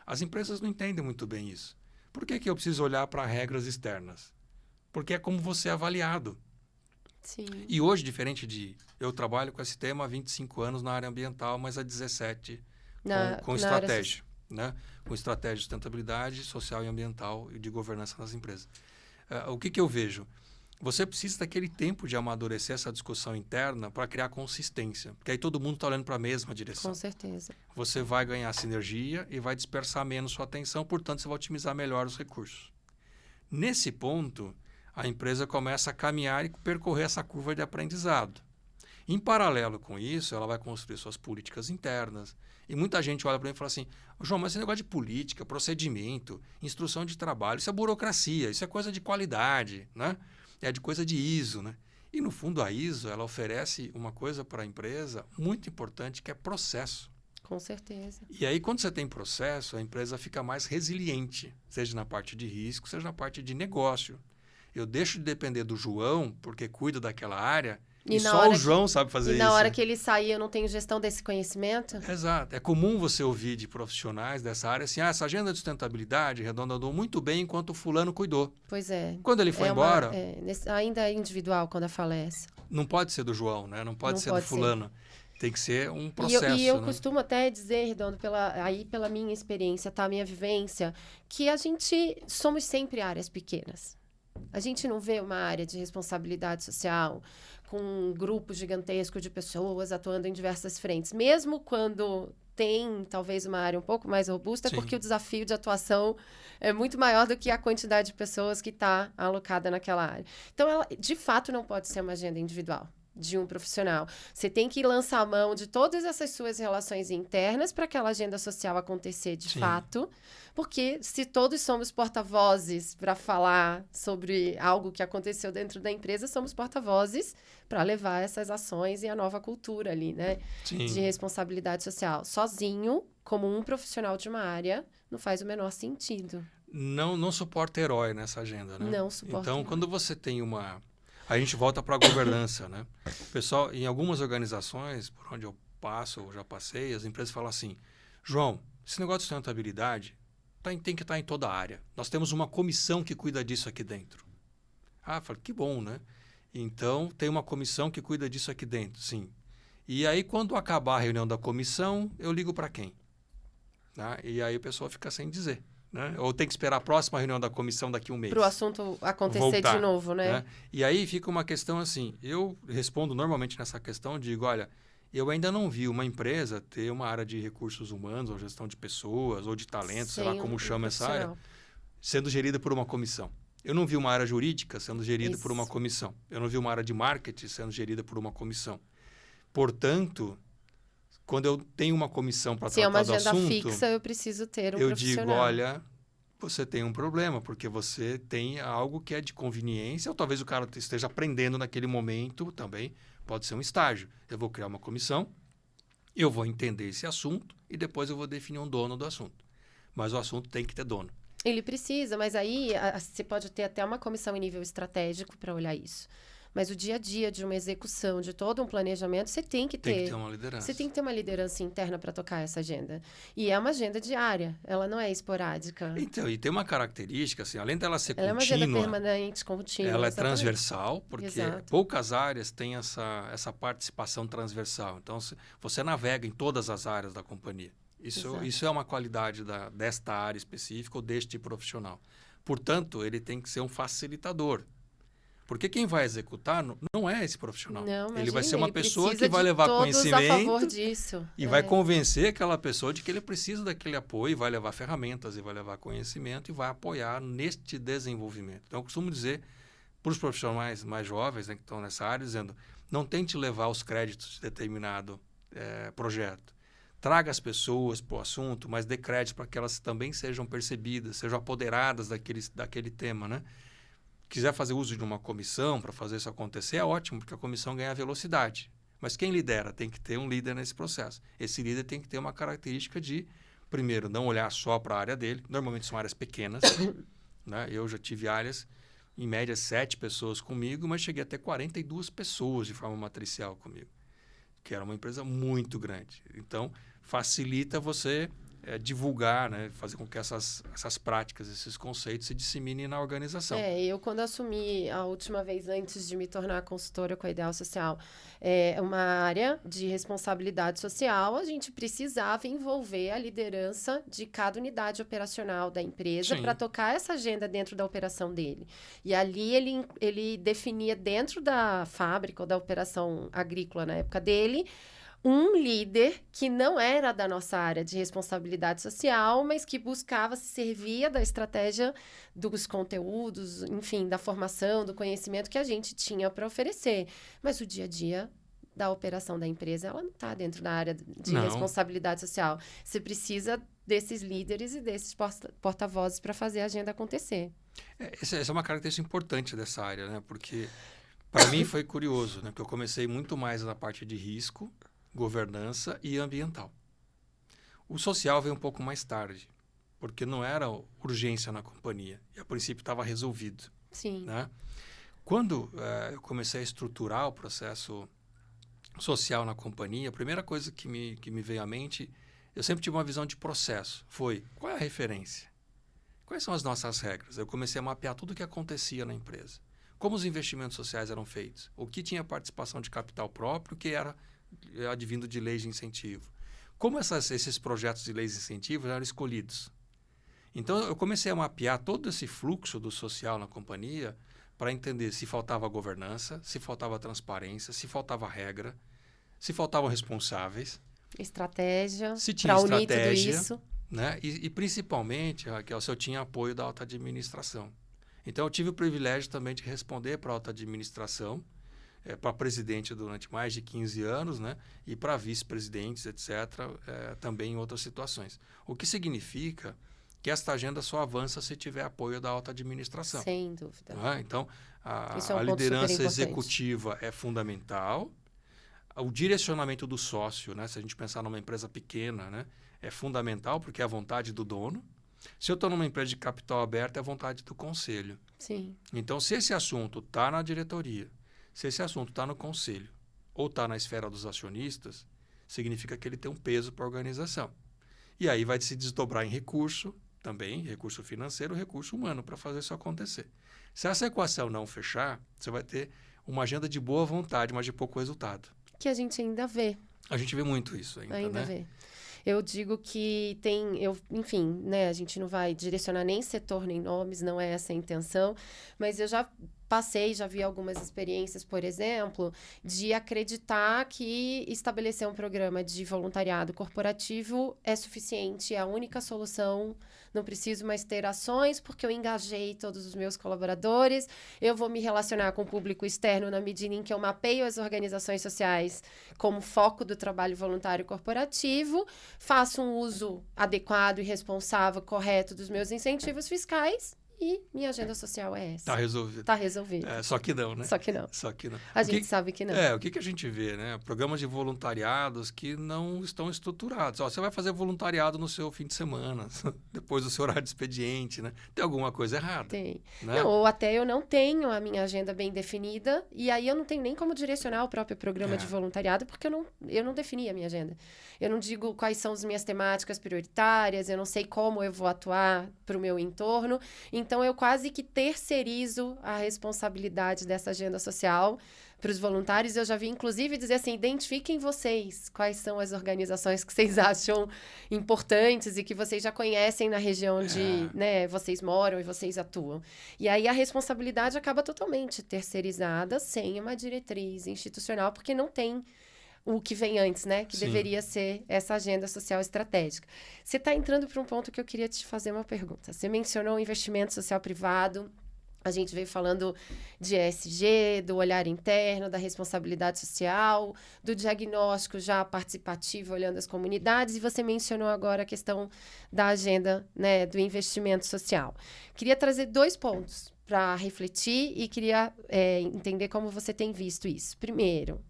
As empresas não entendem muito bem isso. Por que eu preciso olhar para regras externas? Porque é como você é avaliado. Sim. E hoje, diferente de... Eu trabalho com esse tema há 25 anos na área ambiental, mas há 17 com estratégia. Né? Com estratégia de sustentabilidade social e ambiental e de governança nas empresas. O que eu vejo? Você precisa daquele tempo de amadurecer essa discussão interna para criar consistência. Porque aí todo mundo está olhando para a mesma direção. Com certeza. Você vai ganhar sinergia e vai dispersar menos sua atenção, portanto, você vai otimizar melhor os recursos. Nesse ponto, a empresa começa a caminhar e percorrer essa curva de aprendizado. Em paralelo com isso, ela vai construir suas políticas internas. E muita gente olha para mim e fala assim, João, mas esse negócio de política, procedimento, instrução de trabalho, isso é burocracia, isso é coisa de qualidade, né? É de coisa de ISO, né? E, no fundo, a ISO, ela oferece uma coisa para a empresa muito importante, que é processo. Com certeza. E aí, quando você tem processo, a empresa fica mais resiliente, seja na parte de risco, seja na parte de negócio. Eu deixo de depender do João, porque cuido daquela área, E só o João sabe fazer isso. E na hora que ele sair, eu não tenho gestão desse conhecimento? Exato. É comum você ouvir de profissionais dessa área assim, essa agenda de sustentabilidade Redonda andou muito bem enquanto o fulano cuidou. Pois é. Quando ele foi embora... ainda é individual quando a fala é essa. Não pode ser do João, né? Não pode ser do fulano. Tem que ser um processo. E eu costumo até dizer, Redondo, pela minha experiência, tá? Minha vivência, que a gente somos sempre áreas pequenas. A gente não vê uma área de responsabilidade social com um grupo gigantesco de pessoas atuando em diversas frentes. Mesmo quando tem, talvez, uma área um pouco mais robusta, Sim. porque o desafio de atuação é muito maior do que a quantidade de pessoas que está alocada naquela área. Então, ela, de fato, não pode ser uma agenda individual de um profissional. Você tem que lançar a mão de todas essas suas relações internas para aquela agenda social acontecer de fato, porque se todos somos porta-vozes para falar sobre algo que aconteceu dentro da empresa, somos porta-vozes para levar essas ações e a nova cultura ali, né? Sim. De responsabilidade social. Sozinho, como um profissional de uma área, não faz o menor sentido. Não suporta herói nessa agenda, né? Não suporta. Então, quando você tem uma... A gente volta para a governança, né? Pessoal, em algumas organizações, por onde eu passo, ou já passei, as empresas falam assim, João, esse negócio de sustentabilidade tem que estar em toda a área. Nós temos uma comissão que cuida disso aqui dentro. Ah, eu falei, que bom, né? Então, tem uma comissão que cuida disso aqui dentro, sim. E aí, quando acabar a reunião da comissão, eu ligo para quem? Tá? E aí, o pessoal fica sem dizer. Né? Ou tem que esperar a próxima reunião da comissão daqui a um mês. Para o assunto acontecer voltar, de novo, né? E aí fica uma questão assim, eu respondo normalmente nessa questão, digo, olha, eu ainda não vi uma empresa ter uma área de recursos humanos, ou gestão de pessoas, ou de talentos, sei lá como chama essa área, sendo gerida por uma comissão. Eu não vi uma área jurídica sendo gerida por uma comissão. Eu não vi uma área de marketing sendo gerida por uma comissão. Portanto... Quando eu tenho uma comissão para tratar do assunto... Se é uma agenda fixa, eu preciso ter um profissional. Eu digo, olha, você tem um problema, porque você tem algo que é de conveniência, ou talvez o cara esteja aprendendo naquele momento também, pode ser um estágio. Eu vou criar uma comissão, eu vou entender esse assunto e depois eu vou definir um dono do assunto. Mas o assunto tem que ter dono. Ele precisa, mas aí você pode ter até uma comissão em nível estratégico para olhar isso. Mas o dia a dia de uma execução, de todo um planejamento, você tem que ter. Tem que ter uma liderança. Você tem que ter uma liderança interna para tocar essa agenda. E é uma agenda diária, ela não é esporádica. Então, e tem uma característica, assim, além dela ser contínua... Ela é uma agenda permanente, contínua. Ela é exatamente. Transversal, porque poucas áreas têm essa participação transversal. Então, você navega em todas as áreas da companhia. Isso é uma qualidade desta área específica ou deste profissional. Portanto, ele tem que ser um facilitador. Porque quem vai executar não é esse profissional. Não, ele vai ser uma pessoa que vai levar conhecimento a favor disso. E vai convencer aquela pessoa de que ele precisa daquele apoio, e vai levar ferramentas, e vai levar conhecimento, e vai apoiar neste desenvolvimento. Então, eu costumo dizer para os profissionais mais jovens, né, que estão nessa área, dizendo, não tente levar os créditos de determinado projeto. Traga as pessoas para o assunto, mas dê crédito para que elas também sejam percebidas, sejam apoderadas daquele tema, né? Quiser fazer uso de uma comissão para fazer isso acontecer, é ótimo, porque a comissão ganha velocidade. Mas quem lidera? Tem que ter um líder nesse processo. Esse líder tem que ter uma característica de, primeiro, não olhar só para a área dele. Normalmente são áreas pequenas. Né? Eu já tive áreas, em média, 7 pessoas comigo, mas cheguei até 42 pessoas de forma matricial comigo, que era uma empresa muito grande. Então, facilita você divulgar, né? Fazer com que essas práticas, esses conceitos se disseminem na organização. Eu quando assumi a última vez antes de me tornar consultora com a Ideal Social, uma área de responsabilidade social, a gente precisava envolver a liderança de cada unidade operacional da empresa para tocar essa agenda dentro da operação dele. E ali ele definia dentro da fábrica ou da operação agrícola na época dele, um líder que não era da nossa área de responsabilidade social, mas que buscava se servir da estratégia dos conteúdos, enfim, da formação, do conhecimento que a gente tinha para oferecer. Mas o dia a dia da operação da empresa, ela não está dentro da área de responsabilidade social. Você precisa desses líderes e desses porta-vozes para fazer a agenda acontecer. Essa é uma característica importante dessa área, né? Porque, para mim, foi curioso, né? Porque eu comecei muito mais na parte de risco, governança e ambiental. O social veio um pouco mais tarde, porque não era urgência na companhia. E, a princípio, estava resolvido. Sim. Né? Quando eu comecei a estruturar o processo social na companhia, a primeira coisa que me veio à mente, eu sempre tive uma visão de processo. Foi, qual é a referência? Quais são as nossas regras? Eu comecei a mapear tudo o que acontecia na empresa. Como os investimentos sociais eram feitos? O que tinha participação de capital próprio, o que era advindo de leis de incentivo? Como esses projetos de leis de incentivo eram escolhidos? Então, eu comecei a mapear todo esse fluxo do social na companhia para entender se faltava governança, se faltava transparência, se faltava regra, se faltavam responsáveis. Estratégia, se tinha para unir estratégia, tudo isso. Né? E principalmente, Raquel, se eu tinha apoio da alta administração. Então, eu tive o privilégio também de responder para a alta administração, para presidente durante mais de 15 anos, né? E para vice-presidentes, etc., também em outras situações. O que significa que esta agenda só avança se tiver apoio da alta administração. Sem dúvida. Não é? Então, a ponto liderança super importante. executiva é fundamental. O direcionamento do sócio, né? Se a gente pensar numa empresa pequena, né? É fundamental porque é a vontade do dono. Se eu estou numa empresa de capital aberto, é a vontade do conselho. Sim. Então, se esse assunto está na diretoria, se esse assunto está no conselho ou está na esfera dos acionistas, significa que ele tem um peso para a organização. E aí vai se desdobrar em recurso, também recurso financeiro, recurso humano para fazer isso acontecer. Se essa equação não fechar, você vai ter uma agenda de boa vontade, mas de pouco resultado. Que a gente ainda vê. A gente vê muito isso ainda, né? Vê. Eu digo que enfim, né, a gente não vai direcionar nem setor nem nomes, não é essa a intenção, mas eu já vi algumas experiências, por exemplo, de acreditar que estabelecer um programa de voluntariado corporativo é suficiente, é a única solução, não preciso mais ter ações porque eu engajei todos os meus colaboradores, eu vou me relacionar com o público externo na medida em que eu mapeio as organizações sociais como foco do trabalho voluntário corporativo, faço um uso adequado e responsável, correto dos meus incentivos fiscais, e minha agenda social é essa. Está resolvido. Só que não, né? Só que não. A gente sabe que não. O que a gente vê, né? Programas de voluntariados que não estão estruturados. Você vai fazer voluntariado no seu fim de semana, depois do seu horário de expediente, né? Tem alguma coisa errada. Tem. Né? Não, ou até eu não tenho a minha agenda bem definida e aí eu não tenho nem como direcionar o próprio programa de voluntariado porque eu não defini a minha agenda. Eu não digo quais são as minhas temáticas prioritárias, eu não sei como eu vou atuar para o meu entorno. Então, eu quase que terceirizo a responsabilidade dessa agenda social para os voluntários. Eu já vi, inclusive, dizer assim, identifiquem vocês quais são as organizações que vocês acham importantes e que vocês já conhecem na região onde vocês moram e vocês atuam. E aí, a responsabilidade acaba totalmente terceirizada, sem uma diretriz institucional, porque não tem o que vem antes, né? Que deveria ser essa agenda social estratégica. Você está entrando para um ponto que eu queria te fazer uma pergunta. Você mencionou o investimento social privado. A gente veio falando de ESG, do olhar interno, da responsabilidade social, do diagnóstico já participativo, olhando as comunidades. E você mencionou agora a questão da agenda, né, do investimento social. Queria trazer 2 pontos para refletir e queria entender como você tem visto isso. Primeiro,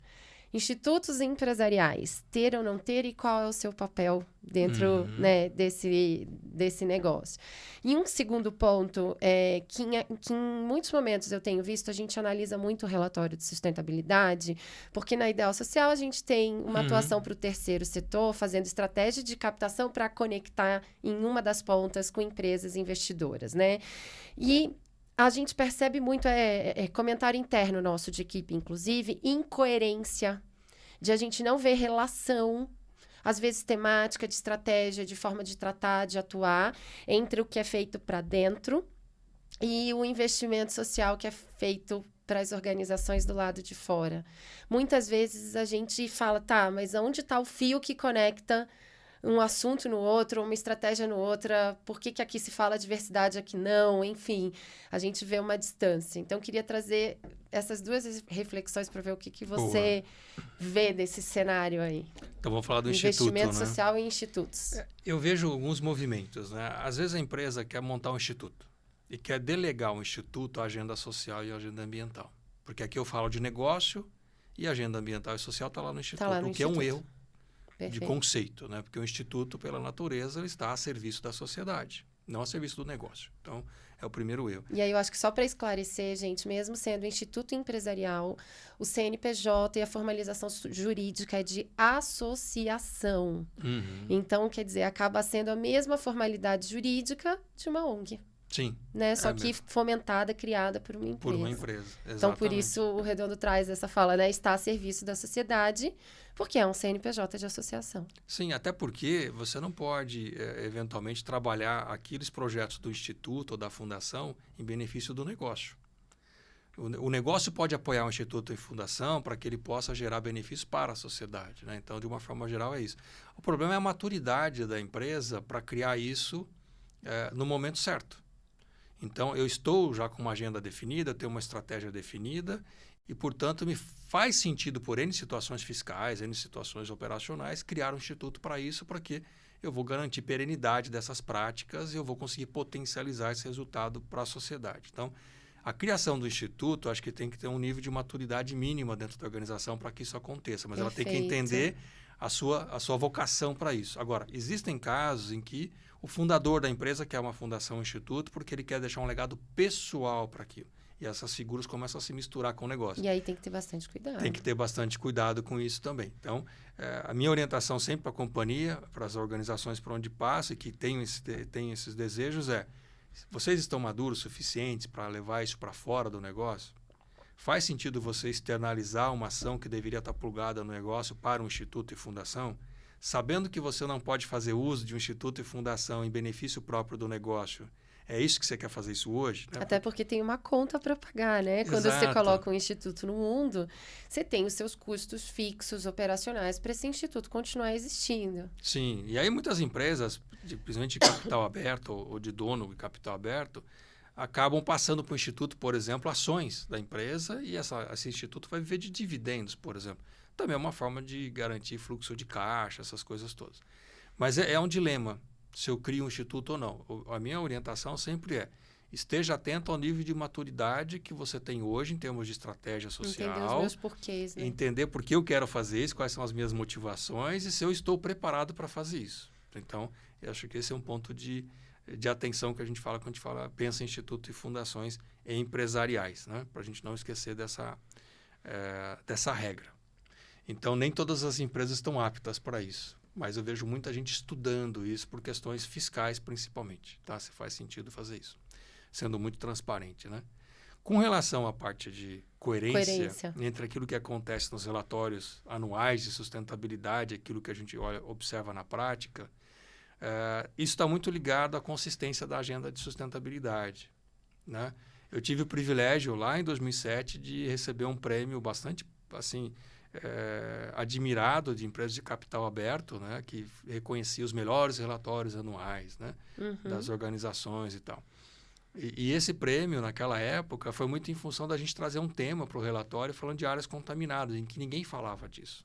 institutos empresariais, ter ou não ter, e qual é o seu papel dentro desse negócio. E um segundo ponto é que em muitos momentos eu tenho visto, a gente analisa muito o relatório de sustentabilidade, porque na Ideal Social a gente tem uma atuação para o terceiro setor, fazendo estratégia de captação para conectar em uma das pontas com empresas investidoras, né? E a gente percebe muito, comentário interno nosso de equipe, inclusive, incoerência, de a gente não ver relação, às vezes temática, de estratégia, de forma de tratar, de atuar, entre o que é feito para dentro e o investimento social que é feito para as organizações do lado de fora. Muitas vezes a gente fala, tá, mas onde está o fio que conecta um assunto no outro, uma estratégia no outra, por que aqui se fala diversidade, aqui não, enfim, a gente vê uma distância. Então, queria trazer essas 2 reflexões para ver o que você vê desse cenário aí. Então, vamos falar do instituto, investimento social em institutos. Eu vejo alguns movimentos, né? Às vezes a empresa quer montar um instituto e quer delegar um instituto à agenda social e à agenda ambiental. Porque aqui eu falo de negócio e a agenda ambiental e social está lá no instituto, o que é um erro. Perfeito. De conceito, né? Porque o instituto, pela natureza, ele está a serviço da sociedade. não a serviço do negócio. Então, é o primeiro erro. E aí eu acho que só para esclarecer, gente, mesmo sendo instituto empresarial, o CNPJ e a formalização jurídica é de associação. Uhum. Então, quer dizer, acaba sendo a mesma formalidade jurídica de uma ONG. Sim. Né? Só que fomentada, criada por uma empresa. Por uma empresa, exatamente. Então, por isso, o Redondo traz essa fala, né? Está a serviço da sociedade, porque é um CNPJ de associação. Sim, até porque você não pode, eventualmente, trabalhar aqueles projetos do Instituto ou da Fundação em benefício do negócio. O negócio pode apoiar o Instituto e Fundação para que ele possa gerar benefícios para a sociedade, né? Então, de uma forma geral, é isso. O problema é a maturidade da empresa para criar isso no momento certo. Então, eu estou já com uma agenda definida, tenho uma estratégia definida e, portanto, me faz sentido, por N situações fiscais, N situações operacionais, criar um instituto para isso, porque eu vou garantir perenidade dessas práticas e eu vou conseguir potencializar esse resultado para a sociedade. Então, a criação do instituto, acho que tem que ter um nível de maturidade mínima dentro da organização para que isso aconteça, mas Perfeito. ela tem que entender a sua vocação para isso. Agora, existem casos em que o fundador da empresa quer uma fundação, um instituto, porque ele quer deixar um legado pessoal para aquilo. E essas figuras começam a se misturar com o negócio. E aí tem que ter bastante cuidado. Tem que ter bastante cuidado com isso também. Então, a minha orientação sempre para a companhia, para as organizações por onde passa e que tem esses desejos vocês estão maduros o suficientes para levar isso para fora do negócio? Faz sentido você externalizar uma ação que deveria estar plugada no negócio para um instituto e fundação? Sabendo que você não pode fazer uso de um instituto e fundação em benefício próprio do negócio, é isso que você quer fazer isso hoje? Né? Até porque tem uma conta para pagar, né? Quando Exato. você coloca um instituto no mundo, você tem os seus custos fixos, operacionais, para esse instituto continuar existindo. Sim, e aí muitas empresas, principalmente de capital aberto ou de dono de capital aberto, acabam passando para o instituto, por exemplo, ações da empresa e esse instituto vai viver de dividendos, por exemplo. Também é uma forma de garantir fluxo de caixa, essas coisas todas. Mas é um dilema se eu crio um instituto ou não. A minha orientação sempre esteja atento ao nível de maturidade que você tem hoje em termos de estratégia social. Entender os meus porquês, né? Entender por que eu quero fazer isso, quais são as minhas motivações e se eu estou preparado para fazer isso. Então, eu acho que esse é um ponto de atenção que a gente fala quando a gente pensa em instituto e fundações empresariais, né? Para a gente não esquecer dessa regra. Então, nem todas as empresas estão aptas para isso, mas eu vejo muita gente estudando isso por questões fiscais, principalmente, tá? Se faz sentido fazer isso, sendo muito transparente, né? Com relação à parte de coerência entre aquilo que acontece nos relatórios anuais de sustentabilidade, aquilo que a gente observa na prática, isso está muito ligado à consistência da agenda de sustentabilidade, né? Eu tive o privilégio, lá em 2007, de receber um prêmio bastante, assim, admirado de empresas de capital aberto, né, que reconhecia os melhores relatórios anuais, né, das organizações e tal. E esse prêmio, naquela época, foi muito em função da gente trazer um tema para o relatório falando de áreas contaminadas, em que ninguém falava disso.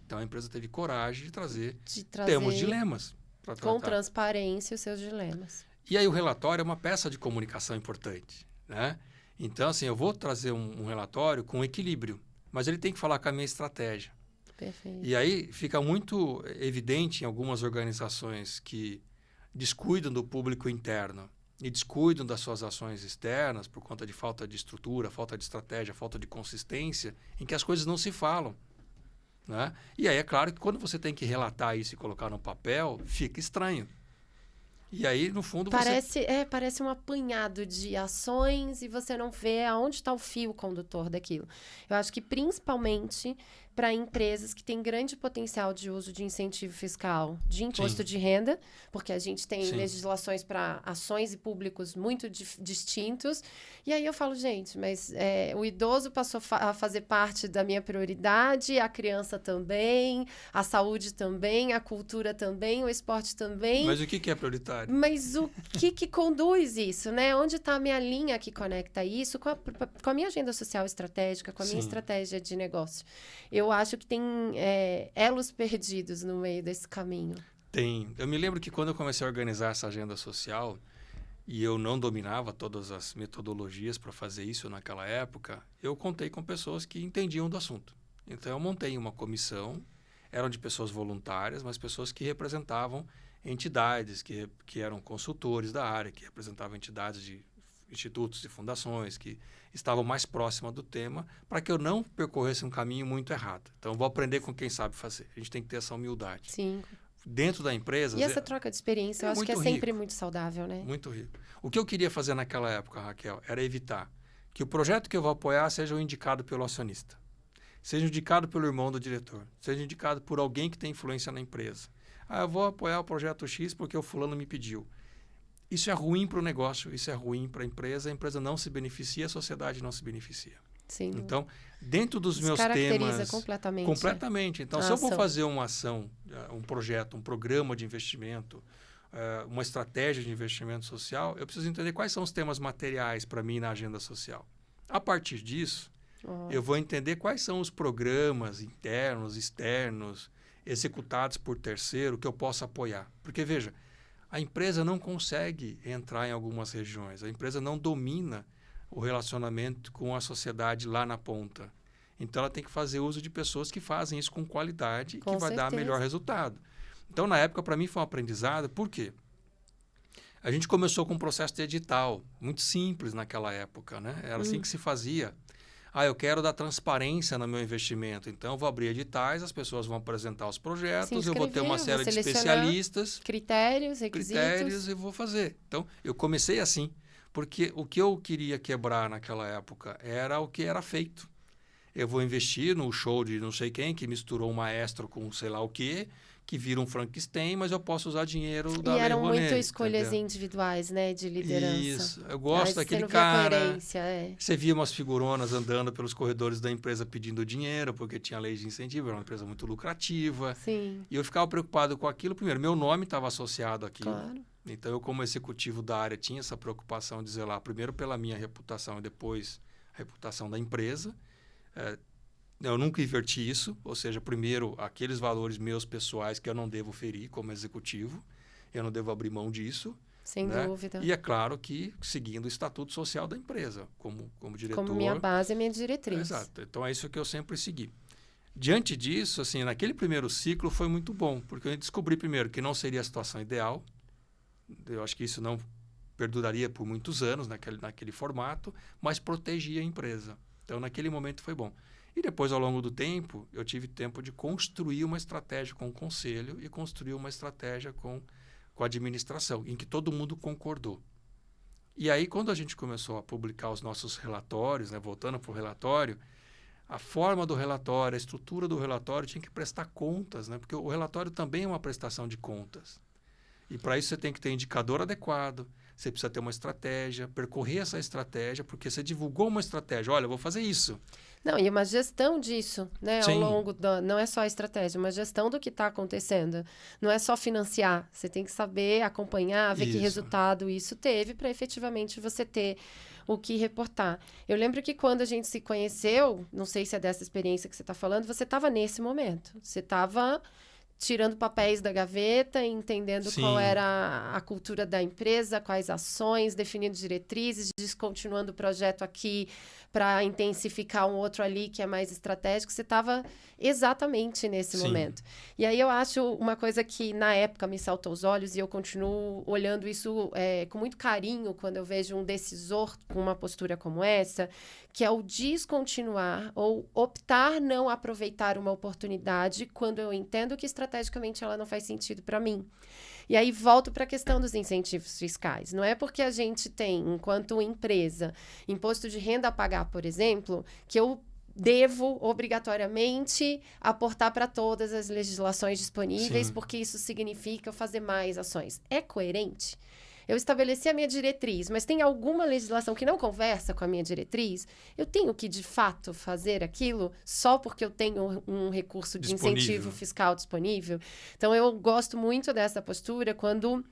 Então, a empresa teve coragem de trazer temos dilemas para tratar. Com transparência os seus dilemas. E aí o relatório é uma peça de comunicação importante, né? Então, assim, eu vou trazer um relatório com equilíbrio, mas ele tem que falar com a minha estratégia. Perfeito. E aí fica muito evidente em algumas organizações que descuidam do público interno e descuidam das suas ações externas por conta de falta de estrutura, falta de estratégia, falta de consistência, em que as coisas não se falam, né? E aí é claro que quando você tem que relatar isso e colocar no papel, fica estranho. E aí, no fundo, parece um apanhado de ações e você não vê aonde está o fio condutor daquilo. Eu acho que, principalmente, para empresas que têm grande potencial de uso de incentivo fiscal, de imposto de renda, porque a gente tem legislações para ações e públicos muito distintos. E aí eu falo, gente, mas o idoso passou a fazer parte da minha prioridade, a criança também, a saúde também, a cultura também, o esporte também. Mas o que é prioritário? Mas o que conduz isso, né? Onde está a minha linha que conecta isso com a minha agenda social estratégica, com a minha estratégia de negócio? Eu acho que tem elos perdidos no meio desse caminho. Tem. Eu me lembro que quando eu comecei a organizar essa agenda social, e eu não dominava todas as metodologias para fazer isso naquela época, eu contei com pessoas que entendiam do assunto. Então, eu montei uma comissão, eram de pessoas voluntárias, mas pessoas que representavam entidades que eram consultores da área, que representavam entidades de institutos e fundações, que estavam mais próximas do tema, para que eu não percorresse um caminho muito errado. Então, eu vou aprender com quem sabe fazer. A gente tem que ter essa humildade. Sim. Dentro da empresa... E essa troca de experiência, eu acho que é sempre muito saudável, né? Muito rico. O que eu queria fazer naquela época, Raquel, era evitar que o projeto que eu vou apoiar seja indicado pelo acionista, seja indicado pelo irmão do diretor, seja indicado por alguém que tem influência na empresa. Eu vou apoiar o projeto X porque o fulano me pediu. Isso é ruim para o negócio, isso é ruim para a empresa não se beneficia, a sociedade não se beneficia. Sim. Então, dentro dos meus caracteriza temas... completamente. Completamente. Então, se eu vou fazer uma ação, um projeto, um programa de investimento, uma estratégia de investimento social, eu preciso entender quais são os temas materiais para mim na agenda social. A partir disso, eu vou entender quais são os programas internos, externos, executados por terceiro que eu posso apoiar. Porque, veja, a empresa não consegue entrar em algumas regiões. A empresa não domina o relacionamento com a sociedade lá na ponta. Então, ela tem que fazer uso de pessoas que fazem isso com qualidade e que vai dar melhor resultado. Então, na época, para mim, foi um aprendizado. Por quê? A gente começou com um processo de edital, muito simples naquela época, né? Era assim que se fazia. Eu quero dar transparência no meu investimento. Então, eu vou abrir editais, as pessoas vão apresentar os projetos, eu vou ter uma série de especialistas. Critérios, requisitos. Critérios e vou fazer. Então, eu comecei assim, porque o que eu queria quebrar naquela época era o que era feito. Eu vou investir no show de não sei quem, que misturou um maestro com sei lá o quê, que vira um Frankenstein, mas eu posso usar dinheiro da Lei Rouanet. E eram muito escolhas individuais, né, de liderança. Isso, eu gosto daquele cara. Você via umas figuronas andando pelos corredores da empresa pedindo dinheiro, porque tinha lei de incentivo, era uma empresa muito lucrativa. Sim. E eu ficava preocupado com aquilo. Primeiro, meu nome estava associado àquilo. Claro. Então, eu como executivo da área tinha essa preocupação de zelar primeiro pela minha reputação e depois a reputação da empresa. Eu nunca inverti isso, ou seja, primeiro, aqueles valores meus pessoais que eu não devo ferir como executivo, eu não devo abrir mão disso. Sem dúvida. E é claro que seguindo o estatuto social da empresa, como diretor. Como minha base e minha diretriz. Exato, então é isso que eu sempre segui. Diante disso, assim, naquele primeiro ciclo foi muito bom, porque eu descobri primeiro que não seria a situação ideal, eu acho que isso não perduraria por muitos anos naquele formato, mas protegia a empresa. Então, naquele momento foi bom. E depois, ao longo do tempo, eu tive tempo de construir uma estratégia com o conselho e construir uma estratégia com a administração, em que todo mundo concordou. E aí, quando a gente começou a publicar os nossos relatórios, né, voltando para o relatório, a forma do relatório, a estrutura do relatório tinha que prestar contas, né, porque o relatório também é uma prestação de contas. E para isso você tem que ter indicador adequado, você precisa ter uma estratégia, percorrer essa estratégia, porque você divulgou uma estratégia. Olha, eu vou fazer isso. Não, e uma gestão disso, né? Sim. Ao longo não é só a estratégia, uma gestão do que está acontecendo. Não é só financiar. Você tem que saber acompanhar, ver que resultado isso teve para efetivamente você ter o que reportar. Eu lembro que quando a gente se conheceu, não sei se é dessa experiência que você está falando, você estava nesse momento. Você estava tirando papéis da gaveta, entendendo qual era a cultura da empresa, quais ações, definindo diretrizes, descontinuando o projeto aqui para intensificar um outro ali que é mais estratégico. Você estava exatamente nesse momento. E aí eu acho uma coisa que na época me saltou aos olhos e eu continuo olhando isso com muito carinho quando eu vejo um decisor com uma postura como essa, que é o descontinuar ou optar não aproveitar uma oportunidade quando eu entendo que estrategicamente ela não faz sentido para mim. E aí volto para a questão dos incentivos fiscais. Não é porque a gente tem, enquanto empresa, imposto de renda a pagar, por exemplo, que eu devo obrigatoriamente aportar para todas as legislações disponíveis, porque isso significa fazer mais ações. É coerente? Eu estabeleci a minha diretriz, mas tem alguma legislação que não conversa com a minha diretriz? Eu tenho que, de fato, fazer aquilo só porque eu tenho um recurso de incentivo fiscal disponível? Então, eu gosto muito dessa postura quando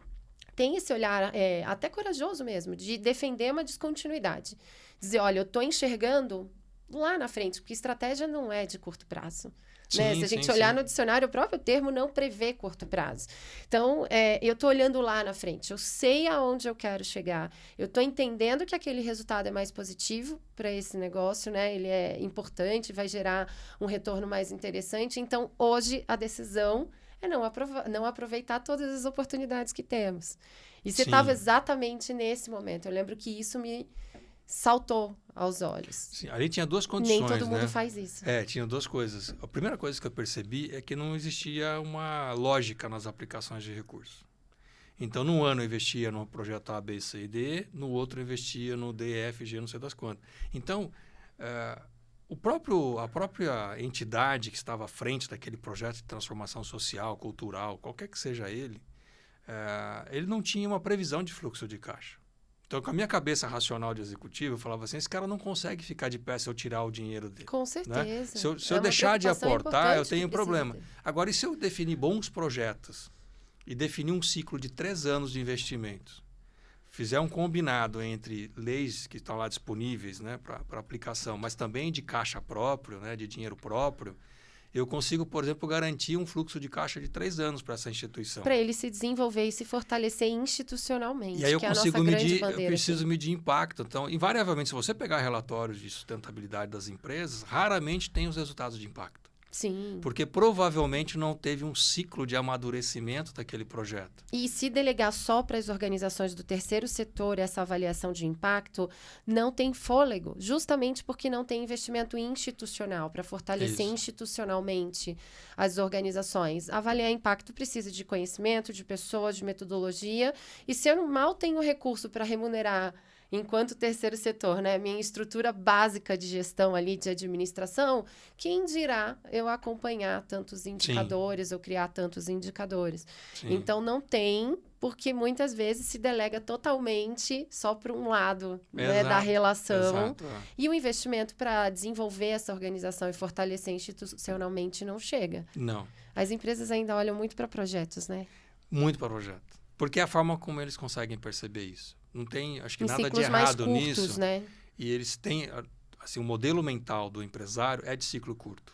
tem esse olhar até corajoso mesmo, de defender uma descontinuidade. Dizer, olha, eu estou enxergando lá na frente, porque estratégia não é de curto prazo. Né? Se a gente olhar no dicionário, o próprio termo não prevê curto prazo. Então, eu estou olhando lá na frente. Eu sei aonde eu quero chegar. Eu estou entendendo que aquele resultado é mais positivo para esse negócio, né? Ele é importante, vai gerar um retorno mais interessante. Então, hoje, a decisão é não aproveitar todas as oportunidades que temos. E você Sim. estava exatamente nesse momento. Eu lembro que isso me saltou aos olhos. Sim, ali tinha duas condições, Nem todo mundo né? faz isso. Tinha duas coisas. A primeira coisa que eu percebi é que não existia uma lógica nas aplicações de recursos. Então, num ano eu investia no projeto A, B, C e D, no outro eu investia no D, F, G, não sei das quantas. Então, a própria entidade que estava à frente daquele projeto de transformação social, cultural, qualquer que seja ele não tinha uma previsão de fluxo de caixa. Então, com a minha cabeça racional de executivo, eu falava assim, esse cara não consegue ficar de pé se eu tirar o dinheiro dele. Com certeza. Né? Se eu deixar de aportar, eu tenho um problema. Ter. Agora, e se eu definir bons projetos e definir um ciclo de 3 anos de investimentos, fizer um combinado entre leis que estão lá disponíveis, né, para aplicação, mas também de caixa próprio, né, de dinheiro próprio, eu consigo, por exemplo, garantir um fluxo de caixa de 3 anos para essa instituição. Para ele se desenvolver e se fortalecer institucionalmente. E aí eu que consigo é a nossa medir, grande bandeira, eu preciso assim. medir impacto. Então, invariavelmente, se você pegar relatórios de sustentabilidade das empresas, raramente tem os resultados de impacto. Sim. Porque provavelmente não teve um ciclo de amadurecimento daquele projeto. E se delegar só para as organizações do terceiro setor essa avaliação de impacto, não tem fôlego, justamente porque não tem investimento institucional para fortalecer institucionalmente as organizações. Avaliar impacto precisa de conhecimento, de pessoas, de metodologia. E se eu mal tenho recurso para remunerar enquanto terceiro setor, né, minha estrutura básica de gestão ali, de administração, quem dirá eu acompanhar tantos indicadores ou criar tantos indicadores? Sim. Então, não tem, porque muitas vezes se delega totalmente só para um lado, né, da relação. Exato. E o investimento para desenvolver essa organização e fortalecer institucionalmente não chega. Não. As empresas ainda olham muito para projetos, né? Muito para projeto. Porque é a forma como eles conseguem perceber isso. Não tem, acho que, nada de ciclos mais errado curtos, nisso. né? E eles têm, assim, o modelo mental do empresário é de ciclo curto.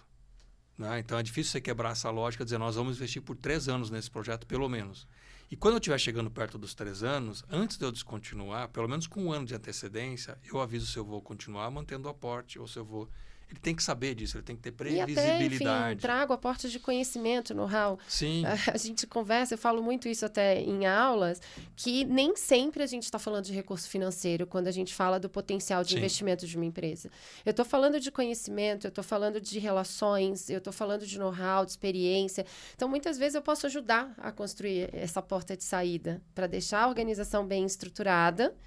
Né? Então, é difícil você quebrar essa lógica, dizer, nós vamos investir por 3 anos nesse projeto, pelo menos. E quando eu estiver chegando perto dos 3 anos, antes de eu descontinuar, pelo menos com 1 ano de antecedência, eu aviso se eu vou continuar mantendo o aporte ou se eu vou... Ele tem que saber disso, ele tem que ter previsibilidade. E até, enfim, trago aportes de conhecimento, know-how. Sim. A gente conversa, eu falo muito isso até em aulas, que nem sempre a gente está falando de recurso financeiro quando a gente fala do potencial de investimento de uma empresa. Eu estou falando de conhecimento, eu estou falando de relações, eu estou falando de know-how, de experiência. Então, muitas vezes eu posso ajudar a construir essa porta de saída para deixar a organização bem estruturada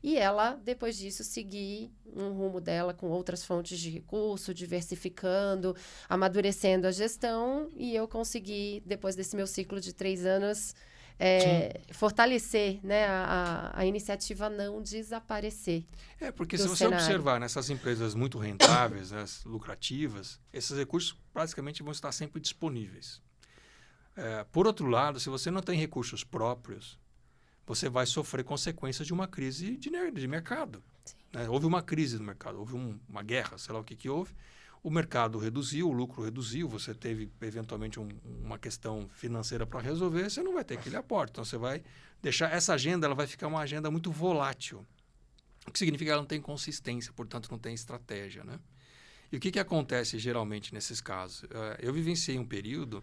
e ela, depois disso, seguir um rumo dela com outras fontes de recurso, diversificando, amadurecendo a gestão. E eu consegui, depois desse meu ciclo de 3 anos, fortalecer, né, a iniciativa não desaparecer. Porque se você observar nessas empresas muito rentáveis, né, lucrativas, esses recursos praticamente vão estar sempre disponíveis. Por outro lado, se você não tem recursos próprios, você vai sofrer consequências de uma crise de mercado. Né? Houve uma crise no mercado, houve uma guerra, sei lá o que houve. O mercado reduziu, o lucro reduziu, você teve, eventualmente, uma questão financeira para resolver, você não vai ter aquele aporte. Então, você vai deixar... Essa agenda ela vai ficar uma agenda muito volátil, o que significa que ela não tem consistência, portanto, não tem estratégia. Né? E o que acontece, geralmente, nesses casos? Eu vivenciei um período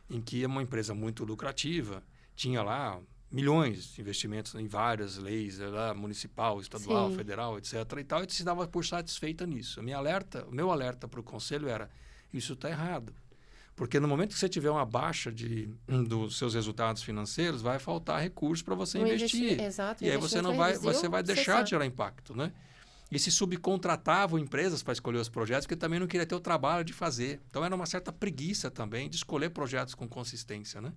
em que uma empresa muito lucrativa tinha lá... milhões de investimentos em várias leis, municipal, estadual, federal, etc. E tal, e se dava por satisfeita nisso. O meu alerta para o conselho era, isso está errado. Porque no momento que você tiver uma baixa dos seus resultados financeiros, vai faltar recurso para você investir. Exato, e aí você vai deixar de gerar impacto. Né? E se subcontratavam empresas para escolher os projetos, porque também não queria ter o trabalho de fazer. Então, era uma certa preguiça também de escolher projetos com consistência, né?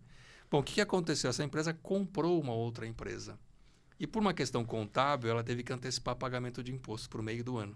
Bom, o que aconteceu? Essa empresa comprou uma outra empresa. E por uma questão contábil, ela teve que antecipar pagamento de imposto para o meio do ano.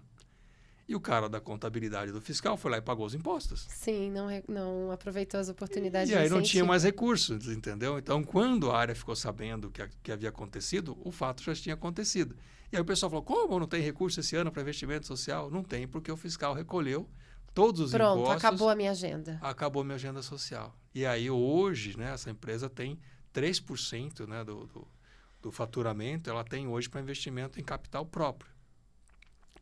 E o cara da contabilidade do fiscal foi lá e pagou os impostos. Sim, não aproveitou as oportunidades. E aí não tinha mais recursos, entendeu? Então, quando a área ficou sabendo que havia acontecido, o fato já tinha acontecido. E aí o pessoal falou, como não tem recurso esse ano para investimento social? Não tem, porque o fiscal recolheu todos os impostos. Pronto, acabou a minha agenda. Acabou a minha agenda social. E aí, hoje, né, essa empresa tem 3%, né, do faturamento, ela tem hoje para investimento em capital próprio.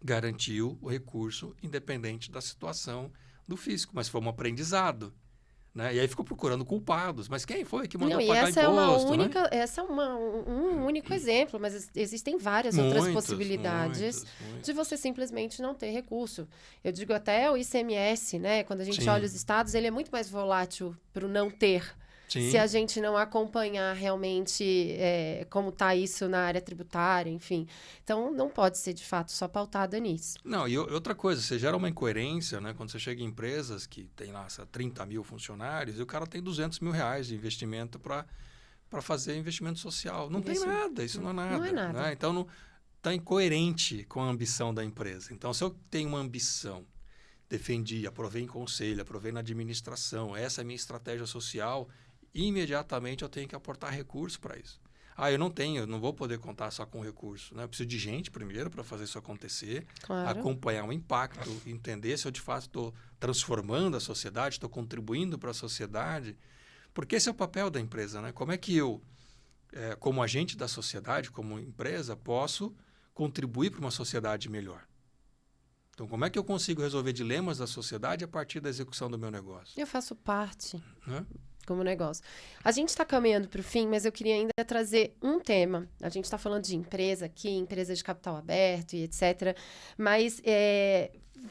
Garantiu o recurso independente da situação do fisco, mas foi um aprendizado. Né? E aí ficou procurando culpados. Mas quem foi que mandou Não, e pagar essa imposto? é uma única, né? essa é um único exemplo, mas existem várias outras possibilidades Muitos. de você simplesmente não ter recurso. Eu digo até o ICMS, né? Quando a gente Sim. olha os estados, ele é muito mais volátil para o não ter. Sim. Se a gente não acompanhar realmente como está isso na área tributária, enfim. Então, não pode ser, de fato, só pautada nisso. Não, e outra coisa, você gera uma incoerência, né? Quando você chega em empresas que tem lá 30 mil funcionários e o cara tem 200 mil reais de investimento para fazer investimento social. Não tem nada, isso não é nada. Não é nada. Né? Então, não está incoerente com a ambição da empresa. Então, se eu tenho uma ambição, defendi, aprovei em conselho, aprovei na administração, essa é a minha estratégia social, imediatamente eu tenho que aportar recurso para isso. Eu não vou poder contar só com recurso. Né? Eu preciso de gente primeiro para fazer isso acontecer, Claro. acompanhar o impacto, entender se eu de fato estou transformando a sociedade, estou contribuindo para a sociedade, porque esse é o papel da empresa. Né? Como é que eu, como agente da sociedade, como empresa, posso contribuir para uma sociedade melhor? Então, como é que eu consigo resolver dilemas da sociedade a partir da execução do meu negócio? Eu faço parte. Né? Como negócio. A gente está caminhando para o fim, mas eu queria ainda trazer um tema. A gente está falando de empresa aqui, empresa de capital aberto e etc. Mas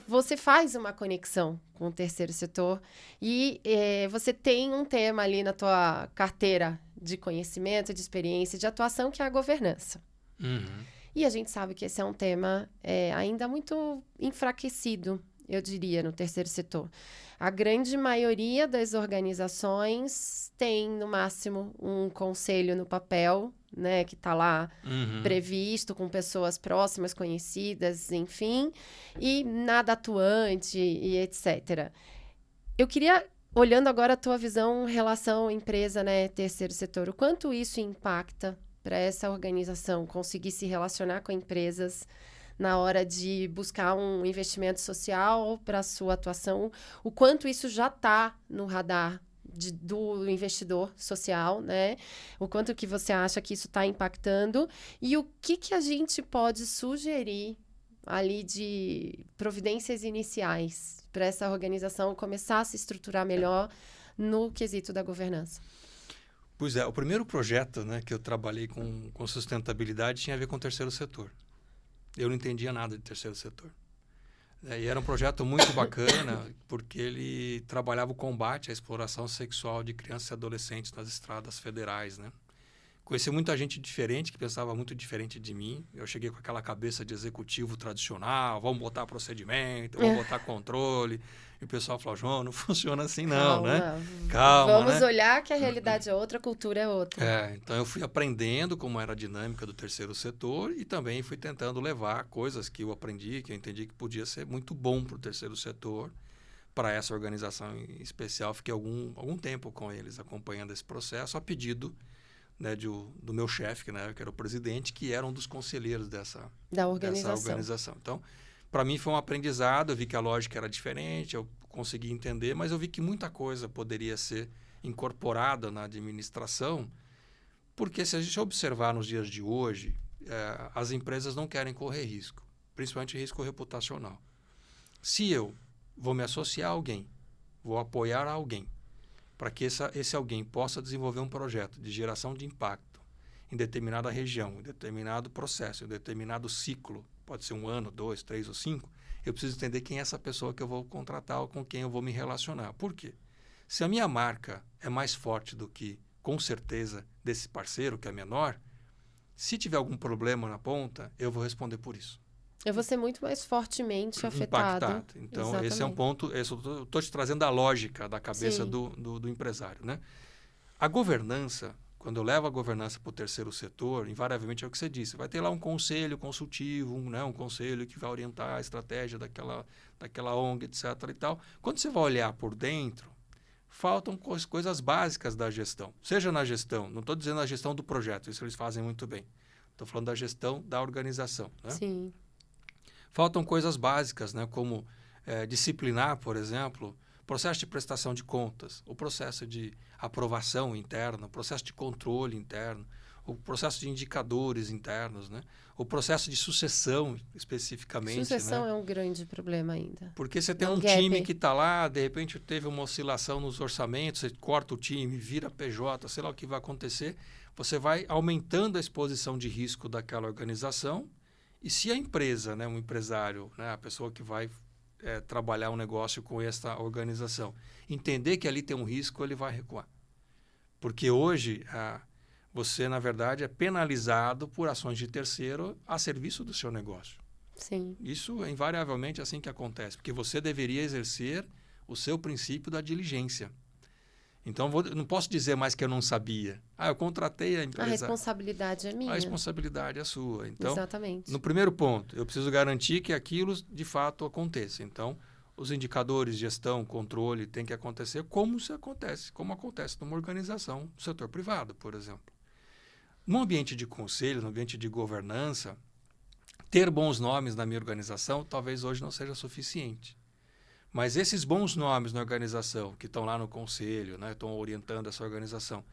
você faz uma conexão com o terceiro setor e você tem um tema ali na tua carteira de conhecimento, de experiência, de atuação, que é a governança. Uhum. E a gente sabe que esse é um tema ainda muito enfraquecido, eu diria, no terceiro setor. A grande maioria das organizações tem, no máximo, um conselho no papel, né, que está lá previsto, com pessoas próximas, conhecidas, enfim, e nada atuante e etc. Eu queria, olhando agora a tua visão em relação à empresa, né, terceiro setor, o quanto isso impacta para essa organização conseguir se relacionar com empresas na hora de buscar um investimento social para a sua atuação, o quanto isso já está no radar do investidor social, né? O quanto que você acha que isso está impactando e o que a gente pode sugerir ali de providências iniciais para essa organização começar a se estruturar melhor no quesito da governança. Pois é, o primeiro projeto, né, que eu trabalhei com sustentabilidade tinha a ver com o terceiro setor. Eu não entendia nada de terceiro setor. E era um projeto muito bacana, porque ele trabalhava o combate à exploração sexual de crianças e adolescentes nas estradas federais, né? Conheci muita gente diferente, que pensava muito diferente de mim. Eu cheguei com aquela cabeça de executivo tradicional, vamos botar procedimento, vamos botar controle. E o pessoal falou, João, não funciona assim não, né? Calma, vamos né? olhar que a realidade é outra, a cultura é outra. Então eu fui aprendendo como era a dinâmica do terceiro setor e também fui tentando levar coisas que eu aprendi, que eu entendi que podia ser muito bom para o terceiro setor, para essa organização em especial. Fiquei algum tempo com eles acompanhando esse processo, a pedido, né, do meu chefe, né, que era o presidente, que era um dos conselheiros dessa organização. Então, para mim foi um aprendizado, eu vi que a lógica era diferente, eu consegui entender, mas eu vi que muita coisa poderia ser incorporada na administração, porque se a gente observar nos dias de hoje, as empresas não querem correr risco, principalmente risco reputacional. Se eu vou me associar a alguém, vou apoiar alguém, para que esse alguém possa desenvolver um projeto de geração de impacto em determinada região, em determinado processo, em determinado ciclo, pode ser 1 ano, 2, 3 ou 5, eu preciso entender quem é essa pessoa que eu vou contratar ou com quem eu vou me relacionar. Por quê? Se a minha marca é mais forte do que, com certeza, desse parceiro, que é menor, se tiver algum problema na ponta, eu vou responder por isso. Eu vou ser muito mais fortemente afetado. Impactado. Então, Exatamente. Esse é um ponto. Eu estou te trazendo a lógica da cabeça do empresário. Né? A governança, quando eu levo a governança para o terceiro setor, invariavelmente é o que você disse. Vai ter lá um conselho consultivo, um conselho que vai orientar a estratégia daquela ONG, etc. e tal. Quando você vai olhar por dentro, faltam coisas básicas da gestão. Seja na gestão, não estou dizendo a gestão do projeto, isso eles fazem muito bem. Estou falando da gestão da organização. Né? Sim. Faltam coisas básicas, né? Como disciplinar, por exemplo, processo de prestação de contas, o processo de aprovação interna, o processo de controle interno, o processo de indicadores internos, né? O processo de sucessão, especificamente. Sucessão né? é um grande problema ainda. Porque você tem É um um gap. time que está lá, de repente teve uma oscilação nos orçamentos, você corta o time, vira PJ, sei lá o que vai acontecer. Você vai aumentando a exposição de risco daquela organização. E se a empresa, né, um empresário, né, a pessoa que vai trabalhar um negócio com essa organização, entender que ali tem um risco, ele vai recuar. Porque hoje você, na verdade, é penalizado por ações de terceiro a serviço do seu negócio. Sim. Isso é invariavelmente assim que acontece, porque você deveria exercer o seu princípio da diligência. Então, não posso dizer mais que eu não sabia. Eu contratei a empresa. A responsabilidade é minha. A responsabilidade é sua. Então, exatamente. No primeiro ponto, eu preciso garantir que aquilo de fato aconteça. Então, os indicadores, gestão, controle, tem que acontecer como acontece numa organização do setor privado, por exemplo. No ambiente de conselho, no ambiente de governança, ter bons nomes na minha organização talvez hoje não seja suficiente. Mas esses bons nomes na organização, que estão lá no conselho, né, estão orientando essa organização,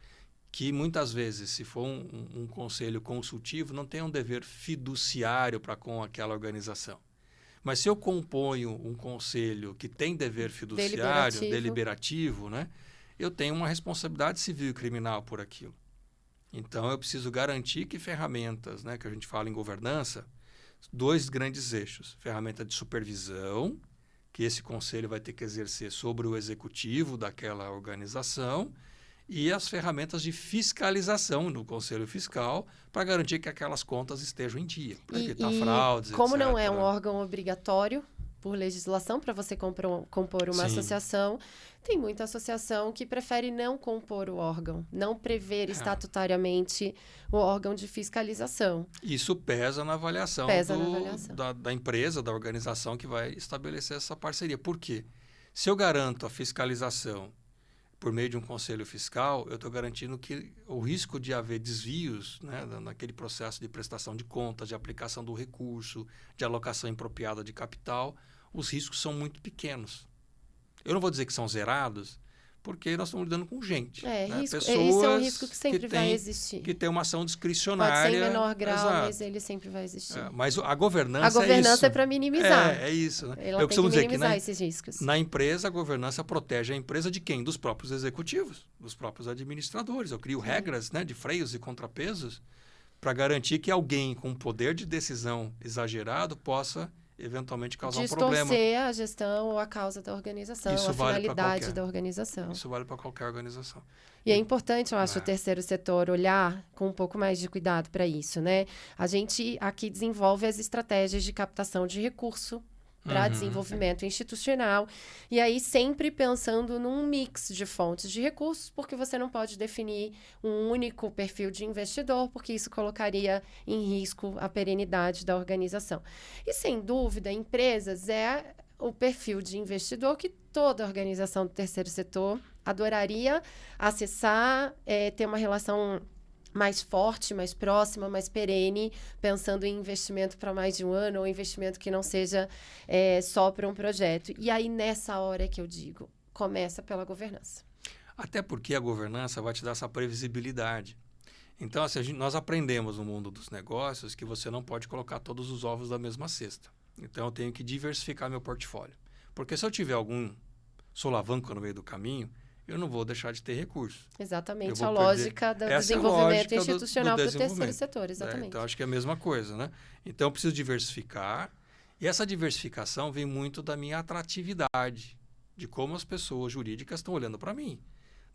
que muitas vezes, se for um conselho consultivo, não tem um dever fiduciário para com aquela organização. Mas se eu componho um conselho que tem dever fiduciário, deliberativo, né, eu tenho uma responsabilidade civil e criminal por aquilo. Então, eu preciso garantir que ferramentas, né, que a gente fala em governança, 2 grandes eixos. Ferramenta de supervisão, que esse conselho vai ter que exercer sobre o executivo daquela organização, e as ferramentas de fiscalização no conselho fiscal para garantir que aquelas contas estejam em dia, para evitar fraudes, como etc. não é um órgão obrigatório por legislação para você compor uma associação, tem muita associação que prefere não compor o órgão, não prever estatutariamente o órgão de fiscalização. Isso pesa na avaliação, da empresa, da organização que vai estabelecer essa parceria. Por quê? Se eu garanto a fiscalização por meio de um conselho fiscal, eu estou garantindo que o risco de haver desvios, né, naquele processo de prestação de contas, de aplicação do recurso, de alocação impropriada de capital, os riscos são muito pequenos. Eu não vou dizer que são zerados, porque nós estamos lidando com gente. Né? Pessoas esse é um risco que sempre vai existir. Que tem uma ação discricionária. Pode ser em menor grau, mas ele sempre vai existir. Mas a governança é isso. A governança é para minimizar. É isso. Né? Ela tem que minimizar esses riscos. Na empresa, a governança protege a empresa de quem? Dos próprios executivos, dos próprios administradores. Eu crio regras, né, de freios e contrapesos para garantir que alguém com poder de decisão exagerado possa eventualmente causar um problema. Distorcer a gestão ou a causa da organização, a finalidade da organização. Isso vale para qualquer organização. E é importante, eu acho, o terceiro setor olhar com um pouco mais de cuidado para isso, né? A gente aqui desenvolve as estratégias de captação de recurso para desenvolvimento institucional, e aí sempre pensando num mix de fontes de recursos, porque você não pode definir um único perfil de investidor, porque isso colocaria em risco a perenidade da organização. E, sem dúvida, empresas é o perfil de investidor que toda organização do terceiro setor adoraria acessar, ter uma relação mais forte, mais próxima, mais perene, pensando em investimento para mais de um ano ou investimento que não seja só para um projeto. E aí, nessa hora que eu digo, começa pela governança. Até porque a governança vai te dar essa previsibilidade. Então, assim, nós aprendemos no mundo dos negócios que você não pode colocar todos os ovos da mesma cesta. Então, eu tenho que diversificar meu portfólio. Porque se eu tiver algum solavanco no meio do caminho, eu não vou deixar de ter recurso. Exatamente, a lógica do desenvolvimento institucional para o terceiro setor, exatamente. Então, acho que é a mesma coisa, né? Então, eu preciso diversificar. E essa diversificação vem muito da minha atratividade, de como as pessoas jurídicas estão olhando para mim.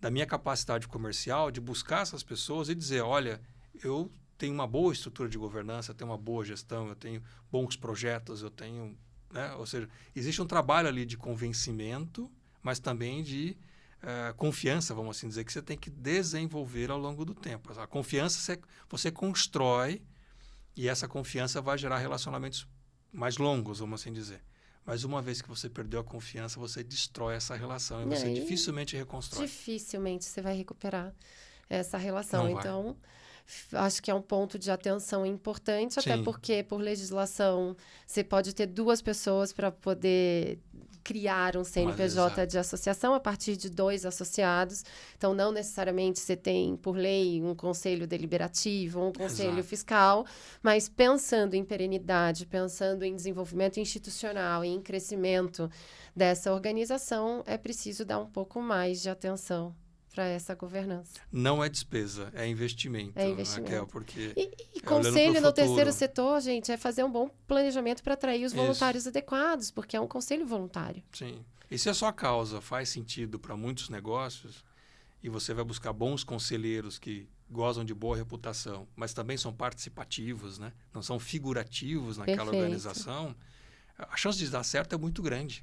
Da minha capacidade comercial de buscar essas pessoas e dizer, olha, eu tenho uma boa estrutura de governança, eu tenho uma boa gestão, eu tenho bons projetos, eu tenho... Né? Ou seja, existe um trabalho ali de convencimento, mas também de confiança, vamos assim dizer, que você tem que desenvolver ao longo do tempo. A confiança você constrói e essa confiança vai gerar relacionamentos mais longos, vamos assim dizer. Mas uma vez que você perdeu a confiança, você destrói essa relação e você dificilmente reconstrói. Dificilmente você vai recuperar essa relação. Então, Acho que é um ponto de atenção importante, até Sim. porque, por legislação, você pode ter 2 pessoas para poder criar um CNPJ exato. de associação a partir de 2 associados. Então, não necessariamente você tem, por lei, um conselho deliberativo, um conselho Exato. fiscal, mas pensando em perenidade, pensando em desenvolvimento institucional e em crescimento dessa organização, é preciso dar um pouco mais de atenção para essa governança. Não é despesa, é investimento, É investimento. Raquel, porque E olhando conselho pro no terceiro futuro. setor, gente, é fazer um bom planejamento para atrair os Isso. voluntários adequados, porque é um conselho voluntário. Sim. E se a sua causa faz sentido para muitos negócios, e você vai buscar bons conselheiros que gozam de boa reputação, mas também são participativos, né? Não são figurativos naquela Perfeito. organização, a chance de dar certo é muito grande.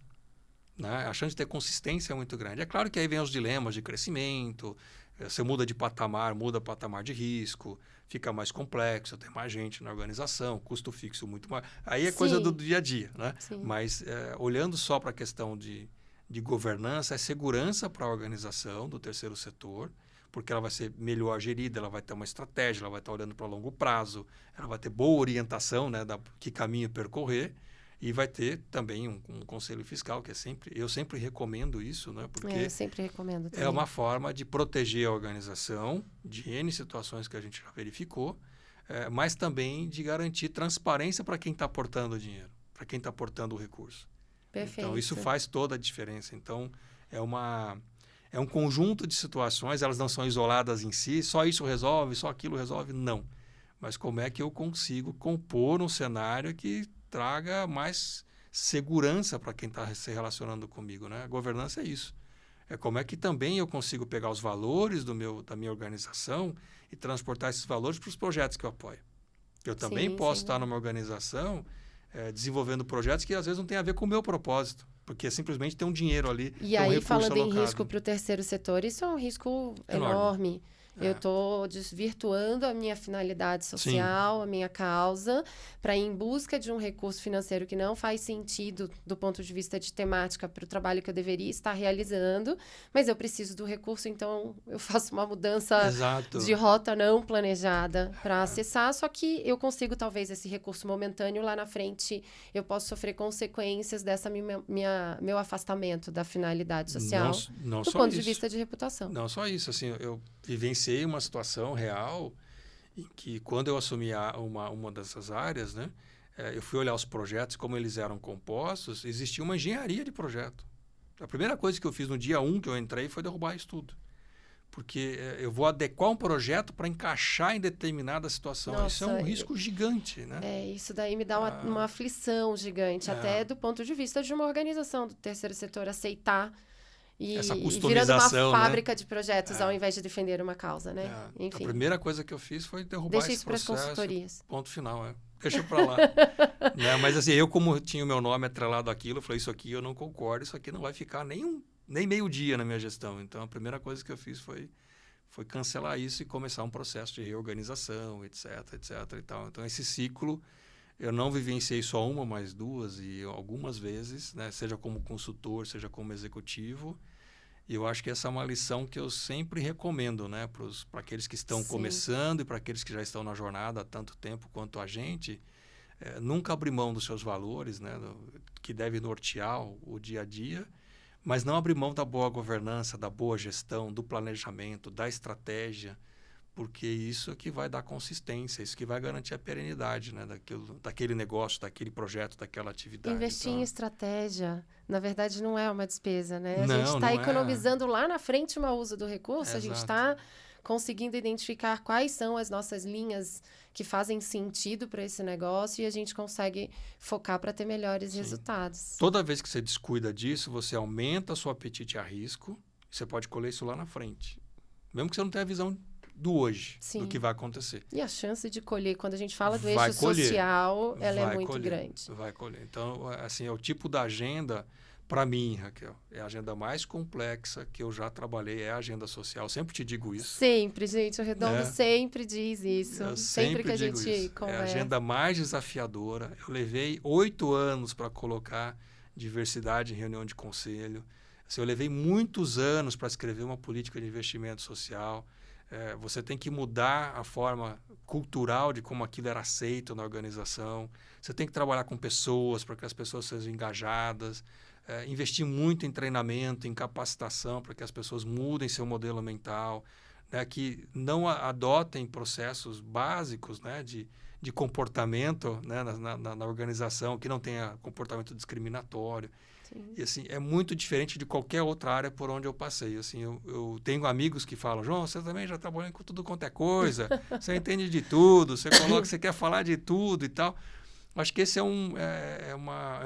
Né? A chance de ter consistência é muito grande. É claro que aí vem os dilemas de crescimento, você muda de patamar, muda patamar de risco, fica mais complexo, tem mais gente na organização, custo fixo muito mais. Aí é coisa do dia a dia, né? Sim. Mas olhando só para a questão de governança, é segurança para a organização do terceiro setor, porque ela vai ser melhor gerida, ela vai ter uma estratégia, ela vai estar olhando para longo prazo, ela vai ter boa orientação, né, que caminho percorrer. E vai ter também um conselho fiscal, que eu sempre recomendo isso, né? Porque eu sempre recomendo também. é uma forma de proteger a organização de N situações que a gente já verificou, mas também de garantir transparência para quem está aportando o dinheiro, para quem está aportando o recurso. Perfeito. Então, isso faz toda a diferença. Então, é um conjunto de situações, elas não são isoladas em si, só isso resolve, só aquilo resolve, não. Mas como é que eu consigo compor um cenário que traga mais segurança para quem está se relacionando comigo, né? A governança é isso. É como é que também eu consigo pegar os valores da minha organização e transportar esses valores para os projetos que eu apoio. Eu também posso estar numa organização desenvolvendo projetos que às vezes não tem a ver com o meu propósito, porque simplesmente tem um dinheiro ali, e aí, falando alocado. em risco para o terceiro setor, isso é um risco enorme. Eu estou desvirtuando a minha finalidade social, Sim. a minha causa, para ir em busca de um recurso financeiro que não faz sentido do ponto de vista de temática para o trabalho que eu deveria estar realizando, mas eu preciso do recurso, então eu faço uma mudança Exato. de rota não planejada para acessar, só que eu consigo talvez esse recurso momentâneo, lá na frente eu posso sofrer consequências dessa meu afastamento da finalidade social não do só ponto isso. de vista de reputação. Não só isso, assim, eu vivenciei uma situação real em que, quando eu assumi uma dessas áreas, né, eu fui olhar os projetos, como eles eram compostos, existia uma engenharia de projeto. A primeira coisa que eu fiz no dia 1 que eu entrei foi derrubar isso tudo. Porque eu vou adequar um projeto para encaixar em determinada situação. Nossa, isso é um risco gigante, né? Isso daí me dá uma aflição gigante, até do ponto de vista de uma organização do terceiro setor aceitar e virando uma fábrica, né, de projetos, ao invés de defender uma causa, né? Enfim. A primeira coisa que eu fiz foi derrubar esse processo. Deixa isso para as consultorias. Ponto final, Deixa para lá. Né? Mas assim, eu, como tinha o meu nome atrelado àquilo, eu falei, isso aqui eu não concordo, isso aqui não vai ficar nem meio dia na minha gestão. Então, a primeira coisa que eu fiz foi cancelar isso e começar um processo de reorganização, etc, etc e tal. Então, esse ciclo eu não vivenciei só uma, mas 2 e algumas vezes, né? Seja como consultor, seja como executivo. E eu acho que essa é uma lição que eu sempre recomendo, né, para aqueles que estão começando e para aqueles que já estão na jornada há tanto tempo quanto a gente. Nunca abrir mão dos seus valores, né, que deve nortear o dia a dia, mas não abrir mão da boa governança, da boa gestão, do planejamento, da estratégia, porque isso é que vai dar consistência, isso que vai garantir a perenidade, né, daquele negócio, daquele projeto, daquela atividade. Investir em estratégia, na verdade, não é uma despesa, né? A Não, gente está economizando lá na frente o uso do recurso, a gente está conseguindo identificar quais são as nossas linhas que fazem sentido para esse negócio e a gente consegue focar para ter melhores resultados. Toda vez que você descuida disso, você aumenta seu apetite a risco, e você pode colher isso lá na frente. Mesmo que você não tenha a visão do hoje, do que vai acontecer. E a chance de colher, quando a gente fala do eixo social, ela é muito grande. Vai colher. Então, assim, é o tipo da agenda, para mim, Raquel, é a agenda mais complexa que eu já trabalhei, é a agenda social. Sempre te digo isso. Sempre, gente. O Redondo sempre diz isso. Eu sempre que a gente conversa. É a agenda mais desafiadora. Eu levei 8 anos para colocar diversidade em reunião de conselho. Assim, eu levei muitos anos para escrever uma política de investimento social. Você tem que mudar a forma cultural de como aquilo era aceito na organização. Você tem que trabalhar com pessoas para que as pessoas sejam engajadas. Investir muito em treinamento, em capacitação para que as pessoas mudem seu modelo mental, né, que não adotem processos básicos, né, de comportamento, né, na organização, que não tenha comportamento discriminatório. Sim. E assim, é muito diferente de qualquer outra área por onde eu passei. Assim, eu tenho amigos que falam: João, você também já trabalhou com tudo quanto é coisa, você entende de tudo, você quer falar de tudo e tal. Acho que esse é um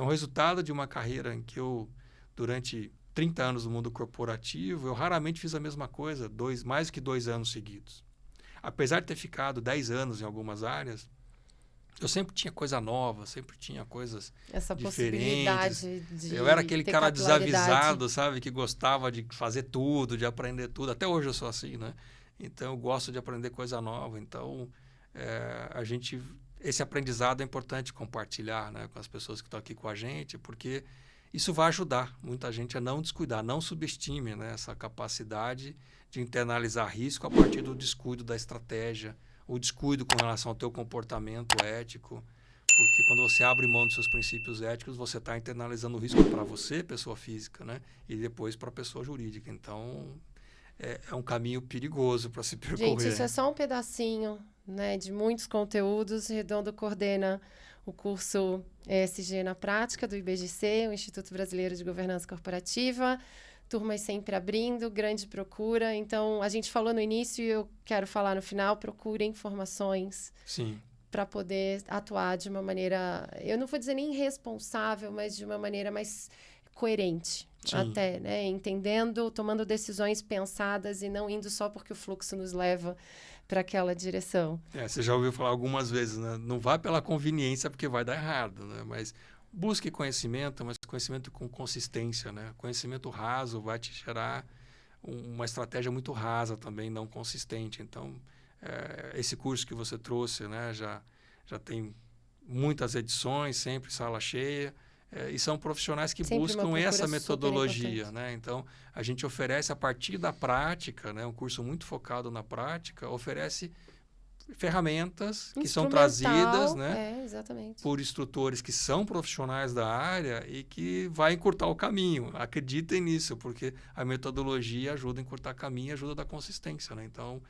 resultado de uma carreira em que eu, durante 30 anos no mundo corporativo, eu raramente fiz a mesma coisa, mais que 2 anos seguidos. Apesar de ter ficado 10 anos em algumas áreas, eu sempre tinha coisa nova, sempre tinha coisas essa diferentes. Possibilidade de eu era aquele cara desavisado, sabe? Que gostava de fazer tudo, de aprender tudo. Até hoje eu sou assim, né? Então, eu gosto de aprender coisa nova. Então, esse aprendizado é importante compartilhar, né, com as pessoas que estão aqui com a gente, porque isso vai ajudar muita gente a não descuidar, não subestime, né, essa capacidade de internalizar risco a partir do descuido da estratégia, o descuido com relação ao teu comportamento ético, porque quando você abre mão dos seus princípios éticos, você está internalizando o risco para você, pessoa física, né, e depois para a pessoa jurídica. Então, é um caminho perigoso para se percorrer. Gente, isso é só um pedacinho, né, de muitos conteúdos. Redondo coordena o curso ESG na Prática do IBGC, o Instituto Brasileiro de Governança Corporativa. Turmas sempre abrindo, grande procura. Então, a gente falou no início e eu quero falar no final: procurem informações para poder atuar de uma maneira, eu não vou dizer nem responsável, mas de uma maneira mais coerente. Sim. Até, né? Entendendo, tomando decisões pensadas e não indo só porque o fluxo nos leva para aquela direção. Você já ouviu falar algumas vezes, né? Não vá pela conveniência porque vai dar errado, né? Mas busque conhecimento, mas conhecimento com consistência, né? Conhecimento raso vai te gerar uma estratégia muito rasa também, não consistente. Então, esse curso que você trouxe, né, já tem muitas edições, sempre sala cheia. E são profissionais que sempre buscam essa metodologia, né? Então, a gente oferece a partir da prática, né? Um curso muito focado na prática, oferece ferramentas que são trazidas, né? Exatamente. Por instrutores que são profissionais da área e que vai encurtar o caminho. Acreditem nisso, porque a metodologia ajuda a encurtar caminho e ajuda a dar consistência, né? Então,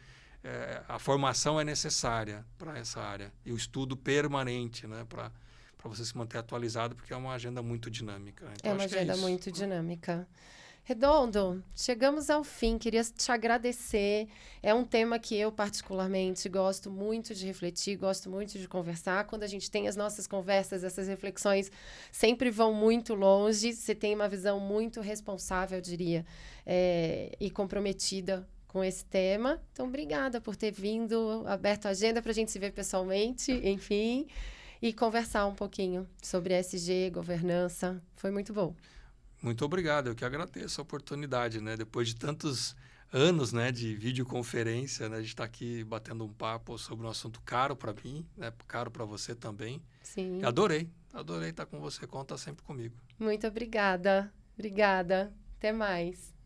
a formação é necessária para essa área e o estudo permanente, né? Para você se manter atualizado, porque é uma agenda muito dinâmica. Então, é uma agenda muito dinâmica. Redondo, chegamos ao fim. Queria te agradecer. É um tema que eu, particularmente, gosto muito de refletir, gosto muito de conversar. Quando a gente tem as nossas conversas, essas reflexões sempre vão muito longe. Você tem uma visão muito responsável, eu diria, e comprometida com esse tema. Então, obrigada por ter vindo, aberto a agenda para a gente se ver pessoalmente, enfim, e conversar um pouquinho sobre ESG, governança. Foi muito bom. Muito obrigado, eu que agradeço a oportunidade, né? Depois de tantos anos, né, de videoconferência, né, a gente está aqui batendo um papo sobre um assunto caro para mim, né, caro para você também. Sim. Adorei estar com você, conta sempre comigo. Muito obrigada. Obrigada. Até mais.